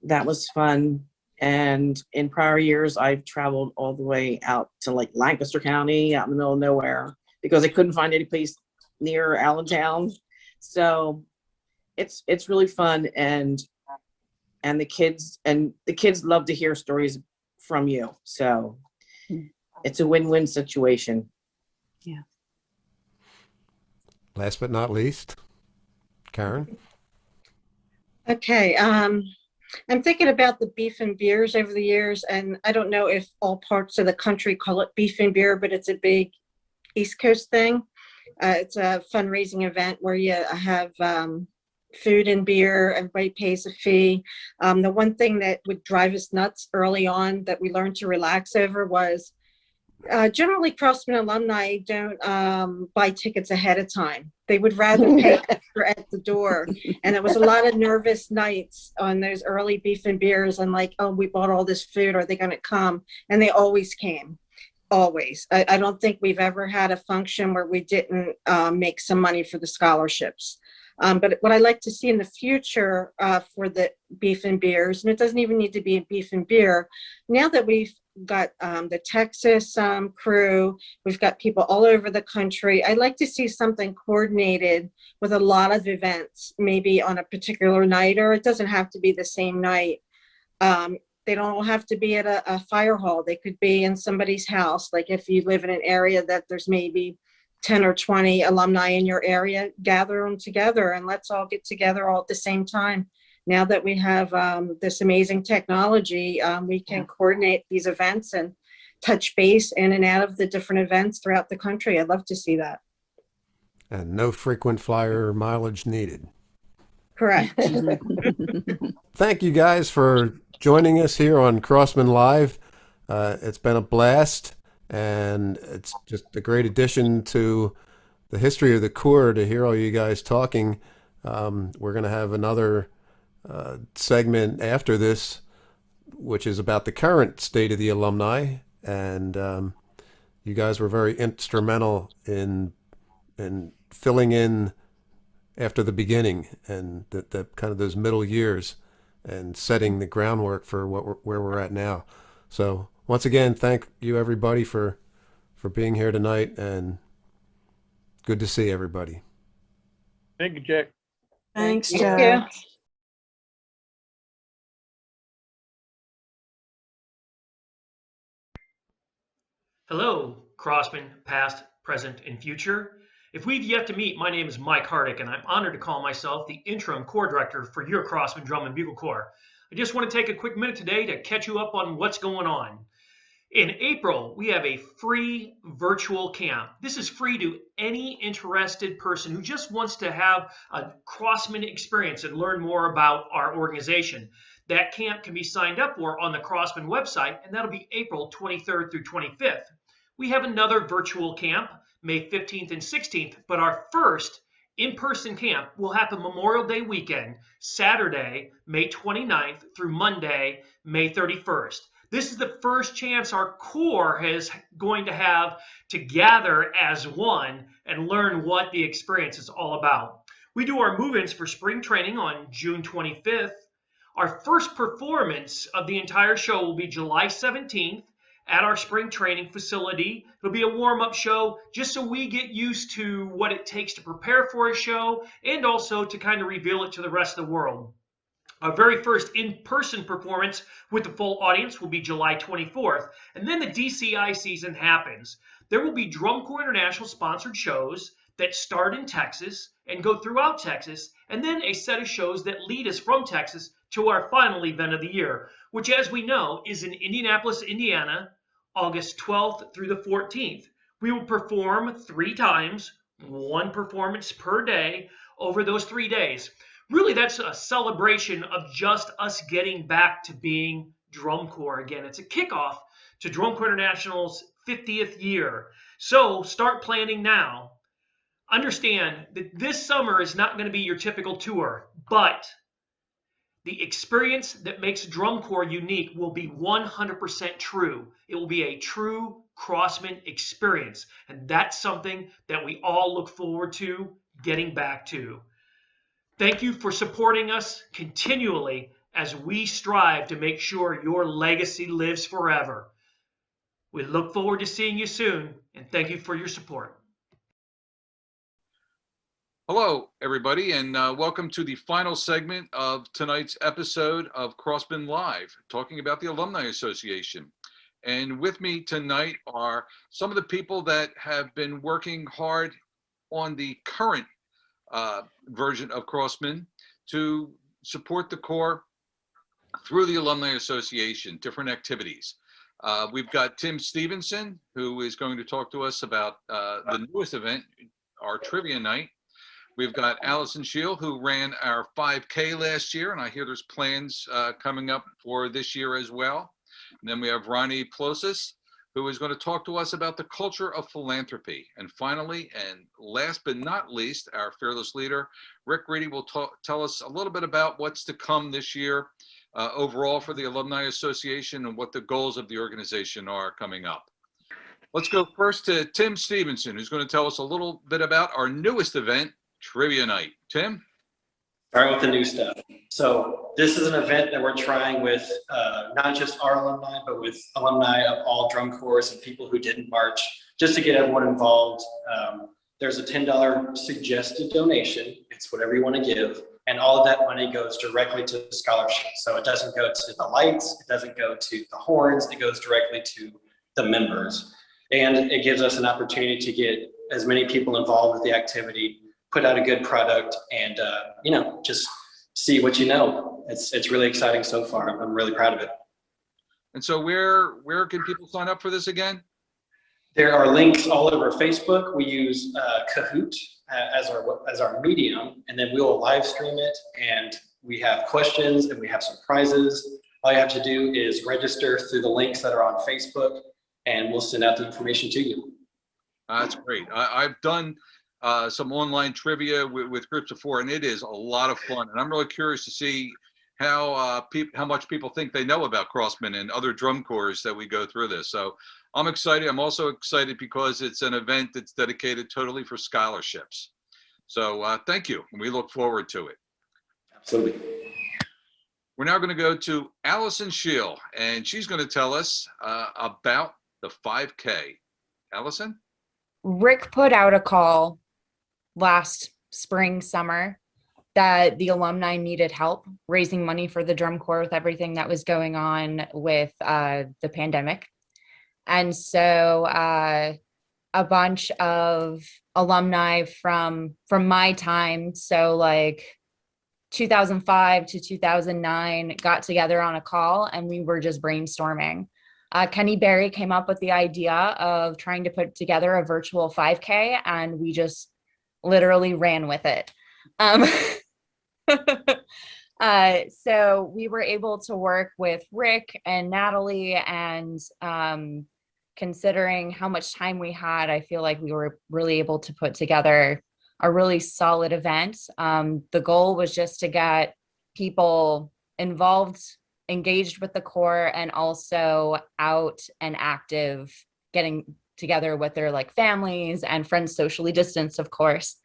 Speaker 9: That was fun. And in prior years, I've traveled all the way out to like Lancaster County, out in the middle of nowhere, because I couldn't find any place near Allentown. So it's really fun, and the kids love to hear stories from you. So it's a win-win situation.
Speaker 13: Yeah.
Speaker 2: Last but not least, Karen?
Speaker 10: Okay. I'm thinking about the beef and beers over the years, and I don't know if all parts of the country call it beef and beer, but it's a big East Coast thing. It's a fundraising event where you have food and beer. Everybody pays a fee. The one thing that would drive us nuts early on that we learned to relax over was generally Crossmen alumni don't buy tickets ahead of time. They would rather pay extra at the door. And it was a lot of nervous nights on those early beef and beers and like, oh, we bought all this food. Are they going to come? And they always came. Always. I don't think we've ever had a function where we didn't make some money for the scholarships. But what I like to see in the future for the beef and beers, and it doesn't even need to be a beef and beer, now that we've got the Texas crew, we've got people all over the country, I'd like to see something coordinated with a lot of events, maybe on a particular night, or it doesn't have to be the same night. They don't all have to be at a fire hall. They could be in somebody's house. Like if you live in an area that there's maybe 10 or 20 alumni in your area, gather them together and let's all get together all at the same time. Now that we have this amazing technology, we can coordinate these events and touch base in and out of the different events throughout the country. I'd love to see that.
Speaker 2: And no frequent flyer mileage needed.
Speaker 10: Correct.
Speaker 2: Thank you guys for joining us here on Crossmen Live. It's been a blast, and it's just a great addition to the history of the Corps to hear all you guys talking. We're going to have another segment after this, which is about the current state of the alumni, and you guys were very instrumental in filling in after the beginning and the kind of those middle years and setting the groundwork for where we're at now. So once again, thank you everybody for being here tonight, and good to see everybody.
Speaker 12: Thank you, Jack.
Speaker 13: Thanks,
Speaker 10: Thank
Speaker 13: Jack.
Speaker 10: you.
Speaker 14: Hello, Crossmen, past, present, and future. If we've yet to meet, my name is Mike Hardick, and I'm honored to call myself the Interim Corps Director for your Crossmen Drum and Bugle Corps. I just want to take a quick minute today to catch you up on what's going on. In April, we have a free virtual camp. This is free to any interested person who just wants to have a Crossmen experience and learn more about our organization. That camp can be signed up for on the Crossmen website, and that'll be April 23rd through 25th. We have another virtual camp, May 15th and 16th, but our first in-person camp will happen Memorial Day weekend, Saturday, May 29th through Monday, May 31st. This is the first chance our Corps is going to have to gather as one and learn what the experience is all about. We do our move-ins for spring training on June 25th. Our first performance of the entire show will be July 17th at our spring training facility. It'll be a warm-up show just so we get used to what it takes to prepare for a show and also to kind of reveal it to the rest of the world. Our very first in-person performance with the full audience will be July 24th, and then the DCI season happens. There will be Drum Corps International sponsored shows that start in Texas and go throughout Texas, and then a set of shows that lead us from Texas to our final event of the year, which, as we know, is in Indianapolis, Indiana, August 12th through the 14th. We will perform 3 times, 1 performance per day over those 3 days. Really, that's a celebration of just us getting back to being Drum Corps again. It's a kickoff to Drum Corps International's 50th year. So start planning now. Understand that this summer is not going to be your typical tour, but the experience that makes Drum Corps unique will be 100% true. It will be a true Crossmen experience, and that's something that we all look forward to getting back to. Thank you for supporting us continually as we strive to make sure your legacy lives forever. We look forward to seeing you soon, and thank you for your support.
Speaker 15: Hello, everybody, and welcome to the final segment of tonight's episode of Crossmen Live, talking about the Alumni Association. And with me tonight are some of the people that have been working hard on the current version of Crossmen to support the Corps through the Alumni Association, different activities. We've got Tim Stevenson, who is going to talk to us about the newest event, our trivia night. We've got Allison Shield, who ran our 5K last year, and I hear there's plans coming up for this year as well. And then we have Ronnie Plosis, who is going to talk to us about the culture of philanthropy. And finally, and last but not least, our fearless leader, Rick Reedy, will tell us a little bit about what's to come this year overall for the Alumni Association and what the goals of the organization are coming up. Let's go first to Tim Stevenson, who's going to tell us a little bit about our newest event, Trivia Night. Tim?
Speaker 16: Starting with the new stuff. So this is an event that we're trying with not just our alumni, but with alumni of all drum corps and people who didn't march, just to get everyone involved. There's a $10 suggested donation. It's whatever you want to give. And all of that money goes directly to scholarships. So it doesn't go to the lights, it doesn't go to the horns, it goes directly to the members. And it gives us an opportunity to get as many people involved with the activity, put out a good product, and just see what you know. It's really exciting so far. I'm really proud of it.
Speaker 15: And so where can people sign up for this again?
Speaker 16: There are links all over Facebook. We use Kahoot as our medium, and then we will live stream it, and we have questions and we have some prizes. All you have to do is register through the links that are on Facebook, and we'll send out the information to you.
Speaker 15: That's great. I've done some online trivia with groups before, and it is a lot of fun. And I'm really curious to see how much people think they know about Crossmen and other drum corps that we go through this. So I'm excited. I'm also excited because it's an event that's dedicated totally for scholarships. So thank you. We look forward to it.
Speaker 16: Absolutely.
Speaker 15: We're now going to go to Allison Shield, and she's going to tell us about the 5K. Allison?
Speaker 17: Rick put out a call last spring, summer, that the alumni needed help raising money for the drum corps with everything that was going on with the pandemic. And so a bunch of alumni from my time, so like 2005 to 2009, got together on a call and we were just brainstorming. Kenny Berry came up with the idea of trying to put together a virtual 5K, and we just literally ran with it. So we were able to work with Rick and Natalie, and considering how much time we had, I feel like we were really able to put together a really solid event. The goal was just to get people involved, engaged with the corps, and also out and active, getting together with their like families and friends, socially distanced, of course,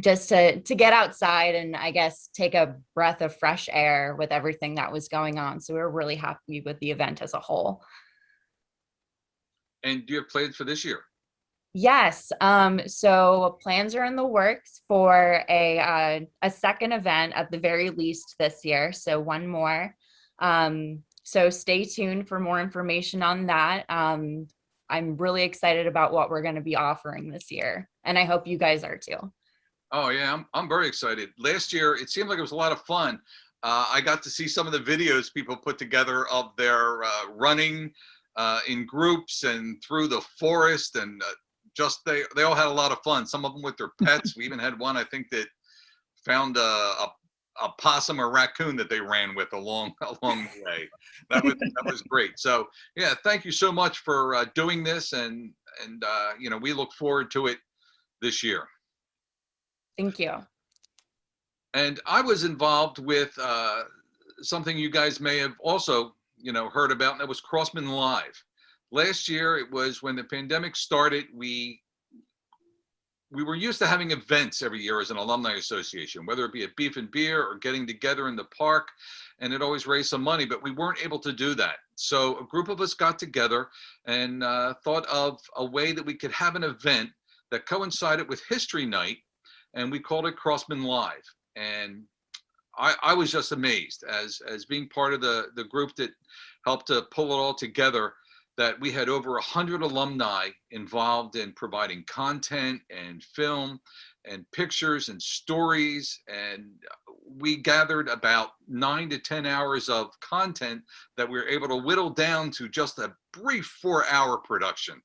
Speaker 17: just to get outside and I guess take a breath of fresh air with everything that was going on. So we were really happy with the event as a whole.
Speaker 15: And do you have plans for this year?
Speaker 17: Yes. So plans are in the works for a second event at the very least this year. So one more. So stay tuned for more information on that. I'm really excited about what we're going to be offering this year, and I hope you guys are too.
Speaker 15: Oh yeah, I'm very excited. Last year, it seemed like it was a lot of fun. I got to see some of the videos people put together of their running in groups and through the forest, and just they all had a lot of fun. Some of them with their pets. We even had one, I think, that found a possum or raccoon that they ran with along the way. That was great. So yeah, thank you so much for doing this, and we look forward to it this year.
Speaker 17: Thank you.
Speaker 15: And I was involved with something you guys may have also heard about, and that was Crossmen Live. Last year, it was when the pandemic started. We were used to having events every year as an alumni association, whether it be a beef and beer or getting together in the park, and it always raised some money, but we weren't able to do that. So a group of us got together and thought of a way that we could have an event that coincided with History Night, and we called it Crossmen Live. And I was just amazed as being part of the group that helped to pull it all together, that we had over 100 alumni involved in providing content and film and pictures and stories, and we gathered about 9 to 10 hours of content that we were able to whittle down to just a brief 4-hour production.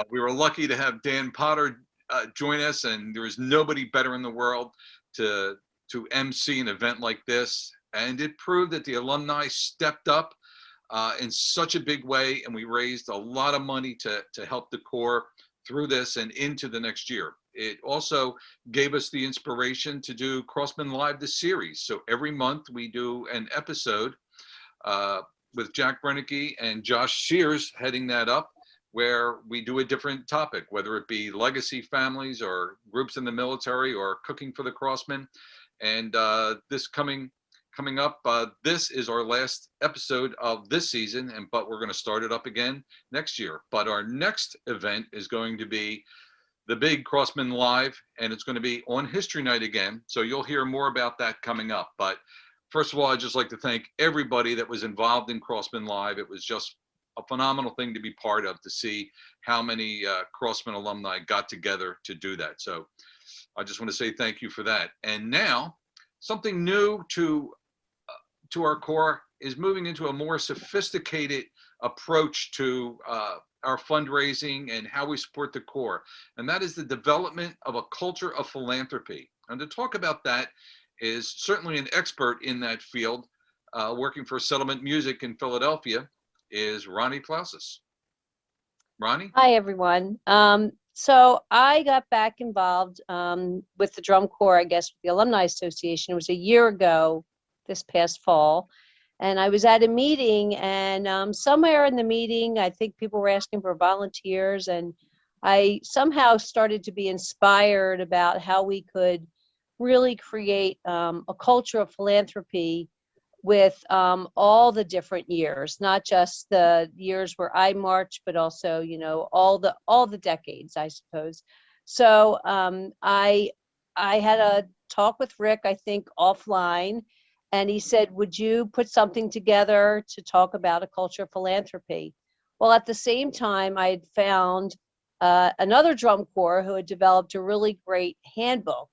Speaker 15: We were lucky to have Dan Potter join us, and there was nobody better in the world to MC an event like this. And it proved that the alumni stepped up in such a big way, and we raised a lot of money to help the Corps through this and into the next year. It also gave us the inspiration to do Crossmen Live the series. So every month we do an episode with Jack Brennicky and Josh Sears heading that up, where we do a different topic, whether it be legacy families or groups in the military or cooking for the Crossmen. And this coming up, this is our last episode of this season, but we're going to start it up again next year. But our next event is going to be the big Crossmen Live, and it's going to be on History Night again. So you'll hear more about that coming up. But first of all, I'd just like to thank everybody that was involved in Crossmen Live. It was just a phenomenal thing to be part of, to see how many Crossmen alumni got together to do that. So I just want to say thank you for that. And now something new to our Corps is moving into a more sophisticated approach to our fundraising and how we support the Corps. And that is the development of a culture of philanthropy. And to talk about that is certainly an expert in that field, working for Settlement Music in Philadelphia, is Ronnie Plausis. Ronnie?
Speaker 18: Hi, everyone. So I got back involved with the Drum Corps, I guess, with the Alumni Association. It was a year ago, this past fall. And I was at a meeting, and somewhere in the meeting, I think people were asking for volunteers, and I somehow started to be inspired about how we could really create a culture of philanthropy with all the different years, not just the years where I marched, but also, you know, all the decades, I suppose. So I had a talk with Rick, I think offline, and he said, would you put something together to talk about a culture of philanthropy? Well, at the same time, I had found another drum corps who had developed a really great handbook,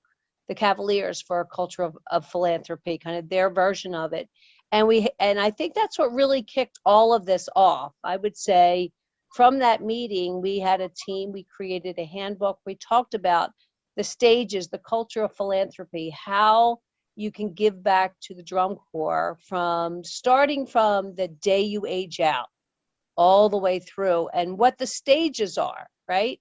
Speaker 18: the Cavaliers, for a culture of philanthropy, kind of their version of it. And I think that's what really kicked all of this off. I would say from that meeting, we had a team, we created a handbook. We talked about the stages, the culture of philanthropy, how you can give back to the drum corps from starting from the day you age out all the way through, and what the stages are, right?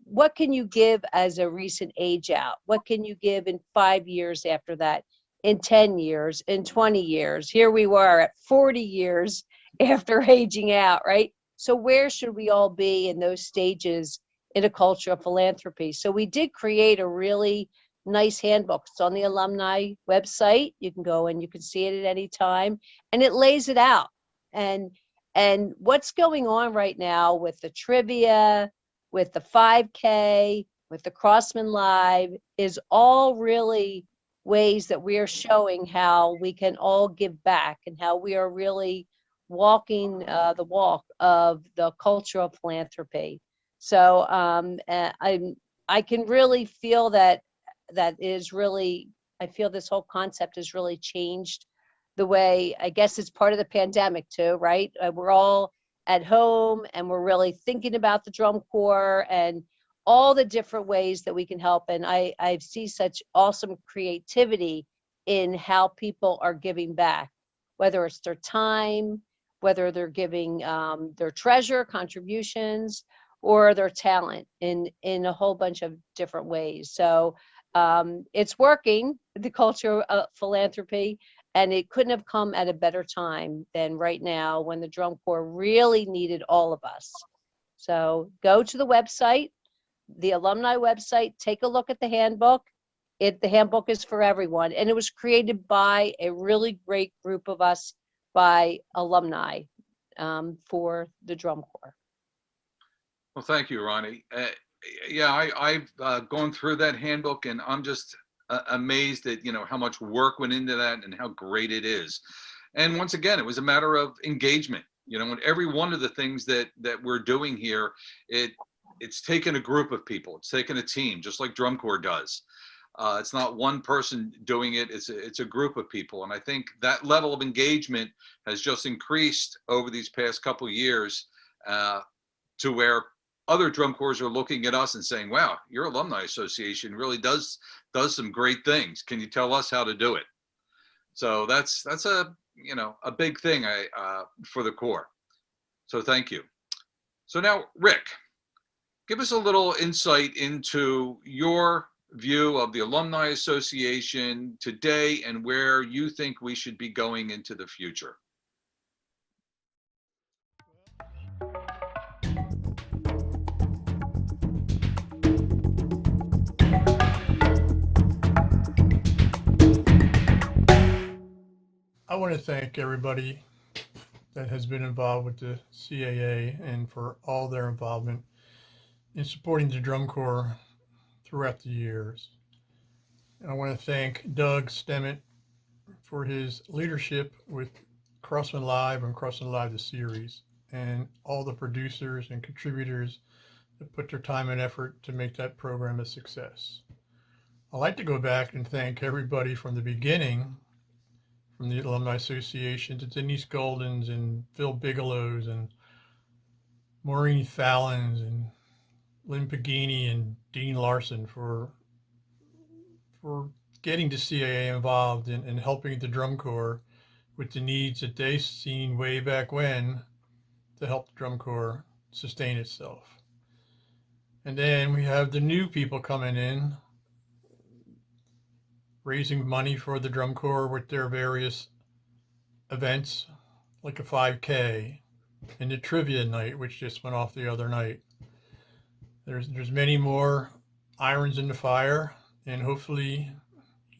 Speaker 18: What can you give as a recent age out? What can you give in 5 years after that, in 10 years, in 20 years? Here we were at 40 years after aging out, right? So where should we all be in those stages in a culture of philanthropy? So we did create a really nice handbook. It's on the alumni website. You can go and you can see it at any time, and it lays it out. And what's going on right now with the trivia, with the 5K, with the Crossmen Live, is all really ways that we are showing how we can all give back and how we are really walking the walk of the culture of philanthropy. So I can really feel that is really, I feel this whole concept has really changed the way, I guess it's part of the pandemic too, right? We're all at home and we're really thinking about the drum corps and all the different ways that we can help. And I see such awesome creativity in how people are giving back, whether it's their time, whether they're giving their treasure, contributions, or their talent in a whole bunch of different ways. So it's working, the culture of philanthropy, and it couldn't have come at a better time than right now when the drum corps really needed all of us. So go to the website, the alumni website, take a look at the handbook. The handbook is for everyone, and it was created by a really great group of us, by alumni, for the drum corps.
Speaker 15: Well, thank you, Ronnie. Yeah, I've gone through that handbook, and I'm just amazed at, you know, how much work went into that and how great it is. And once again, it was a matter of engagement. You know, in every one of the things that we're doing here, it's taken a group of people. It's taken a team, just like drum corps does. It's not one person doing it. It's a group of people. And I think that level of engagement has just increased over these past couple of years to where other drum corps are looking at us and saying, wow, your alumni association really does some great things. Can you tell us how to do it? So that's a, you know, a big thing for the Corps. So thank you. So now, Rick, give us a little insight into your view of the Alumni Association today and where you think we should be going into the future.
Speaker 12: I want to thank everybody that has been involved with the CAA and for all their involvement in supporting the drum corps throughout the years. And I want to thank Doug Stemmett for his leadership with Crossmen Live and Crossmen Live the series, and all the producers and contributors that put their time and effort to make that program a success. I'd like to go back and thank everybody from the beginning, from the Alumni Association to Denise Golden's and Phil Bigelow's and Maureen Fallon's and Lynn Pagini and Dean Larson for getting the CAA involved in helping the drum corps with the needs that they seen way back when to help the drum corps sustain itself. And then we have the new people coming in, raising money for the drum corps with their various events, like a 5K and the trivia night, which just went off the other night. There's many more irons in the fire, and hopefully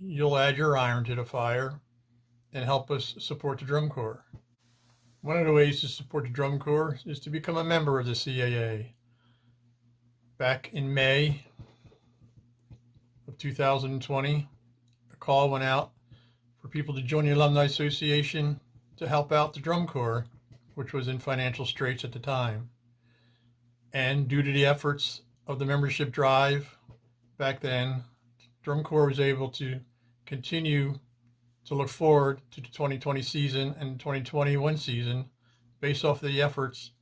Speaker 12: you'll add your iron to the fire and help us support the drum corps. One of the ways to support the drum corps is to become a member of the CAA. Back in May of 2020, a call went out for people to join the Alumni Association to help out the drum corps, which was in financial straits at the time. And due to the efforts of the membership drive back then, drum corps was able to continue to look forward to the 2020 season and 2021 season based off the efforts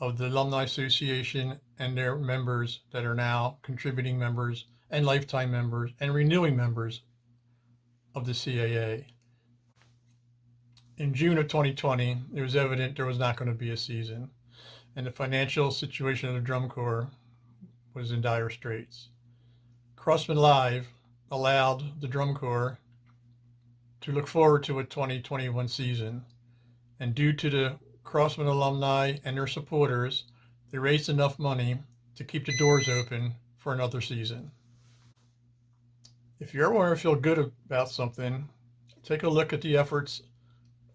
Speaker 12: of the Alumni Association and their members that are now contributing members and lifetime members and renewing members of the CAA. In June of 2020, it was evident there was not going to be a season, and the financial situation of the drum corps was in dire straits. Crossmen Live allowed the drum corps to look forward to a 2021 season, and due to the Crossmen alumni and their supporters, they raised enough money to keep the doors open for another season. If you ever want to feel good about something, take a look at the efforts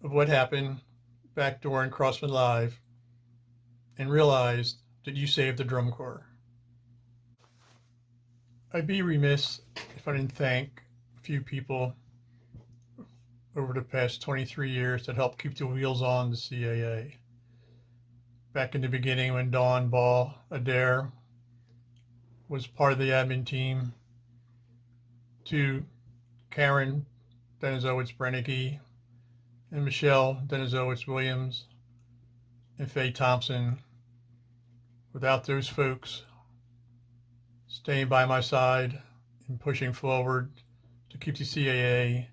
Speaker 12: of what happened back during Crossmen Live and realize that you saved the drum corps. I'd be remiss if I didn't thank a few people over the past 23 years that helped keep the wheels on the CAA. Back in the beginning when Dawn Ball Adair was part of the admin team, to Karen Denizowitz-Brennicky and Michelle Denizowitz-Williams and Faye Thompson. Without those folks staying by my side and pushing forward to keep the CAA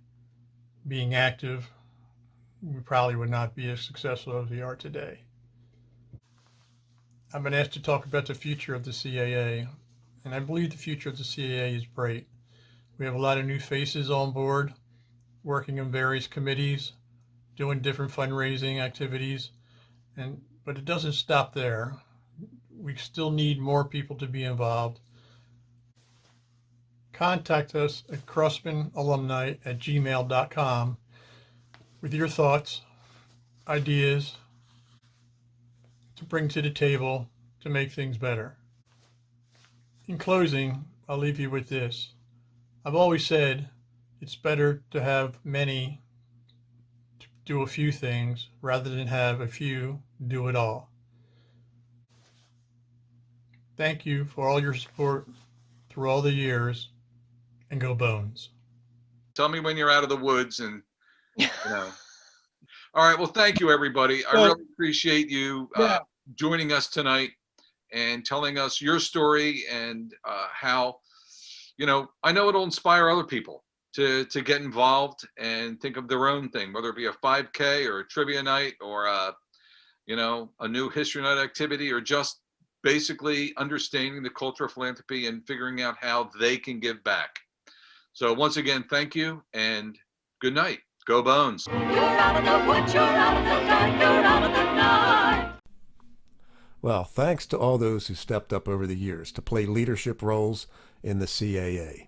Speaker 12: being active, we probably would not be as successful as we are today. I've been asked to talk about the future of the CAA, and I believe the future of the CAA is bright. We have a lot of new faces on board, working in various committees, doing different fundraising activities, but it doesn't stop there. We still need more people to be involved. Contact us at crossmenalumni@gmail.com with your thoughts, ideas to bring to the table to make things better. In closing, I'll leave you with this. I've always said it's better to have many to do a few things rather than have a few do it all. thank you for all your support through all the years, and go Bones.
Speaker 15: Tell me when you're out of the woods and, you know. All right. Well, thank you, everybody. I really appreciate you joining us tonight and telling us your story and how, you know, I know it'll inspire other people to get involved and think of their own thing, whether it be a 5K or a trivia night or you know, a new history night activity, or just basically understanding the culture of philanthropy and figuring out how they can give back. So once again, thank you and good night. Go Bones.
Speaker 19: You're out of the woods, you're out of the dark, you're out of the night.
Speaker 2: Well, thanks to all those who stepped up over the years to play leadership roles in the CAA.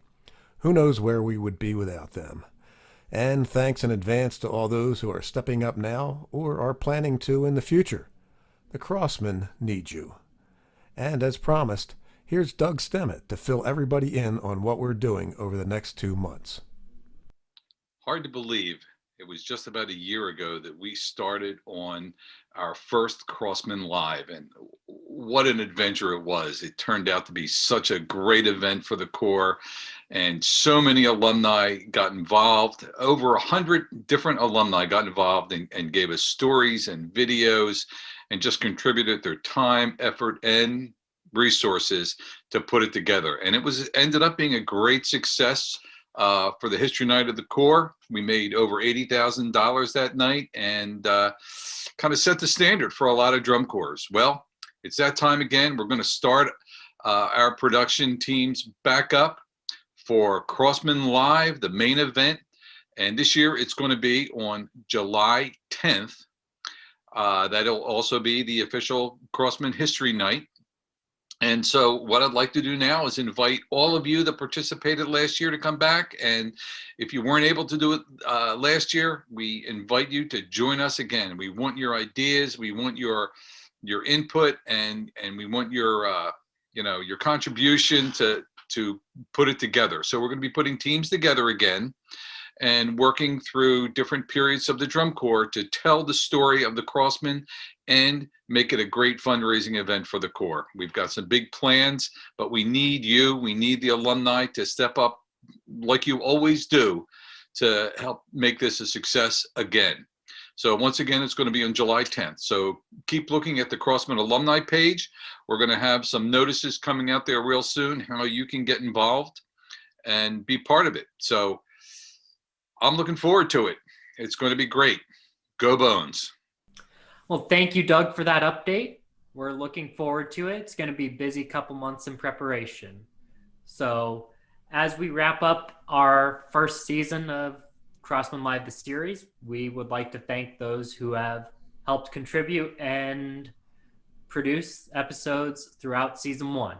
Speaker 2: Who knows where we would be without them? And thanks in advance to all those who are stepping up now or are planning to in the future. The Crossmen need you. And as promised, here's Doug Stemmett to fill everybody in on what we're doing over the next 2 months.
Speaker 15: Hard to believe it was just about a year ago that we started on our first Crossmen Live, and what an adventure it was. It turned out to be such a great event for the Corps, and so many alumni got involved. Over 100 different alumni got involved and gave us stories and videos and just contributed their time, effort, and resources to put it together. And it ended up being a great success. For the History Night of the Corps, we made over $80,000 that night and kind of set the standard for a lot of drum corps. Well, it's that time again. We're going to start our production teams back up for Crossmen Live, the main event. And this year it's going to be on July 10th. That'll also be the official Crossmen History Night. And so what I'd like to do now is invite all of you that participated last year to come back. And if you weren't able to do it last year, we invite you to join us again. We want your ideas. We want your input, and we want your your contribution to put it together. So we're going to be putting teams together again and working through different periods of the Drum Corps to tell the story of the Crossmen and make it a great fundraising event for the Corps. We've got some big plans, but we need you, we need the alumni to step up like you always do to help make this a success again. So once again, it's going to be on July 10th. So keep looking at the Crossmen alumni page. We're going to have some notices coming out there real soon, how you can get involved and be part of it. So I'm looking forward to it. It's going to be great. Go Bones.
Speaker 1: Well, thank you, Doug, for that update. We're looking forward to it. It's going to be a busy couple months in preparation. So as we wrap up our first season of Crossmen Live, the series, we would like to thank those who have helped contribute and produce episodes throughout season 1.